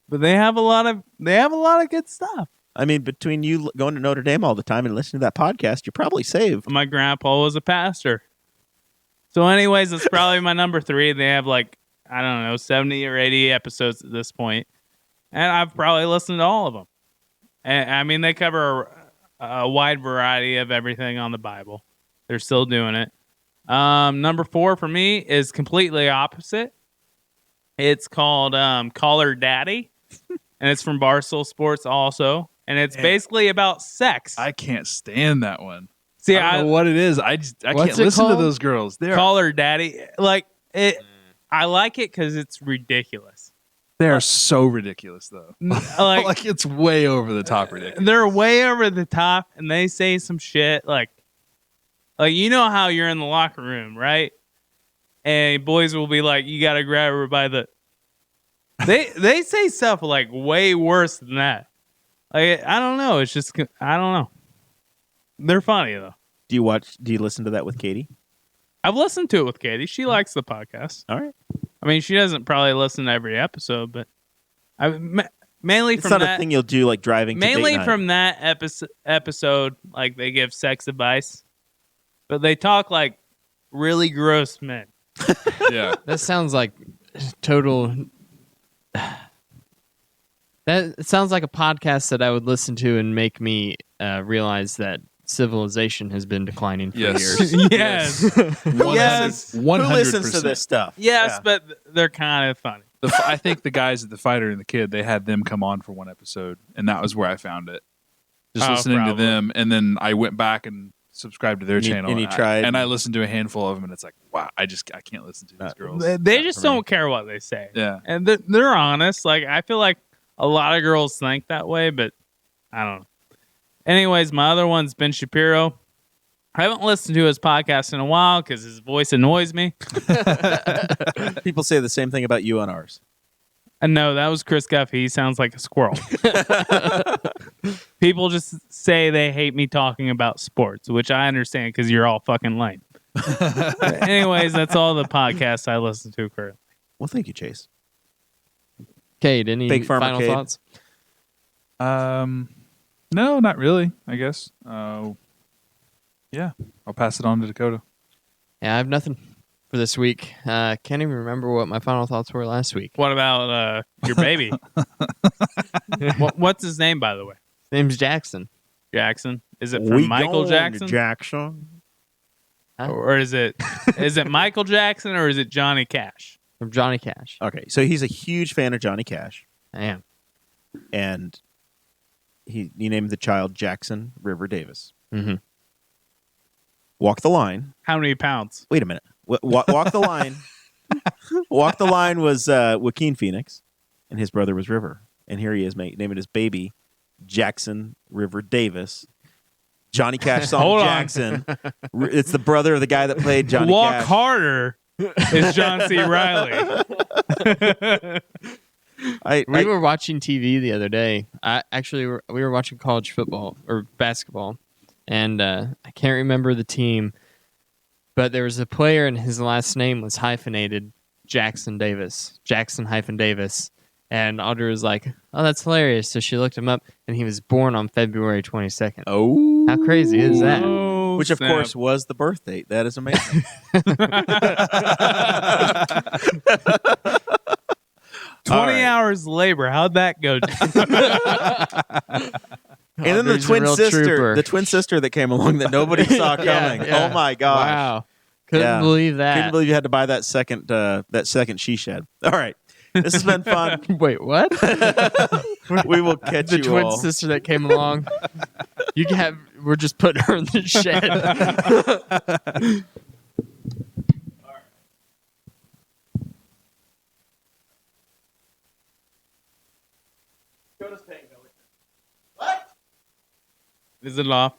But they have a lot of good stuff. I mean, between you going to Notre Dame all the time and listening to that podcast, you're probably saved. My grandpa was a pastor. So, anyways, it's probably my number 3. They have like, I don't know, 70 or 80 episodes at this point, and I've probably listened to all of them. And I mean, they cover a wide variety of everything on the Bible. They're still doing it. Number 4 for me is completely opposite. It's called Call Her Daddy, and it's from Barstool Sports also, and it's basically about sex. I can't stand that one. See, I don't know what it is. I can't What's it listen to called? those girls. They're Call Her Daddy. Like it. I like it because it's ridiculous. they are so ridiculous though. Like, Like it's way over the top ridiculous. they're way over the top, and they say some shit like you know how you're in the locker room, right? And boys will be like, "You gotta grab her by the." They say stuff like way worse than that. Like I don't know. It's just I don't know. They're funny though. Do you listen to that with Katie? I've listened to it with Katie. She likes the podcast. All right. I mean, she doesn't probably listen to every episode, but mainly It's from not that. a thing you'll do like driving to Mainly date night. from that episode, like they give sex advice, but they talk like really gross men. Yeah. That sounds like total. That sounds like a podcast that I would listen to and make me realize that civilization has been declining for Yes. years. Yes. Yes. 100%. Who listens to this stuff? Yes, Yeah. but they're kind of funny. I think the guys at the Fighter and the Kid, they had them come on for one episode, and that was where I found it. Just Oh, listening probably. to them, and then I went back and subscribed to their And you- channel, and you tried- and I listened to a handful of them, and it's like, wow, I can't listen to these girls. They just for me. don't care what they say. Yeah. And they're honest. Like I feel like a lot of girls think that way, but I don't know. Anyways, my other one's Ben Shapiro. I haven't listened to his podcast in a while because his voice annoys me. People say the same thing about you on ours. And no, that was Chris Guffey. He sounds like a squirrel. People just say they hate me talking about sports, which I understand because you're all fucking lame. Anyways, that's all the podcasts I listen to currently. Well, thank you, Chase. Cade, any Big Pharma final Cade. thoughts? No, not really. I guess. Yeah, I'll pass it on to Dakota. Yeah, I have nothing for this week. Can't even remember what my final thoughts were last week. What about your baby? What's his name, by the way? His name's Jackson. Jackson. Is it from Michael Jackson? Jackson. Or is it Michael Jackson or is it Johnny Cash? From Johnny Cash. Okay, so he's a huge fan of Johnny Cash, I am. and he named the child Jackson River Davis. Mm-hmm. Walk the Line. How many pounds? Wait a minute. Walk the Line. Walk the Line was Joaquin Phoenix, and his brother was River. And here he is, naming his baby Jackson River Davis. Johnny Cash song Hold on. Jackson. It's the brother of the guy that played Johnny Walk Cash. harder is John C. Riley. We were watching TV the other day. We were watching college football or basketball, and I can't remember the team, but there was a player and his last name was hyphenated, Jackson Davis, Jackson-Davis. And Audrey was like, "Oh, that's hilarious." So she looked him up, and he was born on February 22nd. Oh. How crazy is that? Oh, Which, of snap. course, was the birth date. That is amazing. 20 right. hours labor. How'd that go? And then the Audrey's a real trooper. twin sister that came along that nobody saw coming. Yeah. Oh my gosh. Wow. Couldn't Yeah. believe that. Couldn't believe you had to buy that second she shed. All right. This has been fun. Wait, what? We will catch The you twin all. sister that came along. We're just putting her in the shed. Is it off?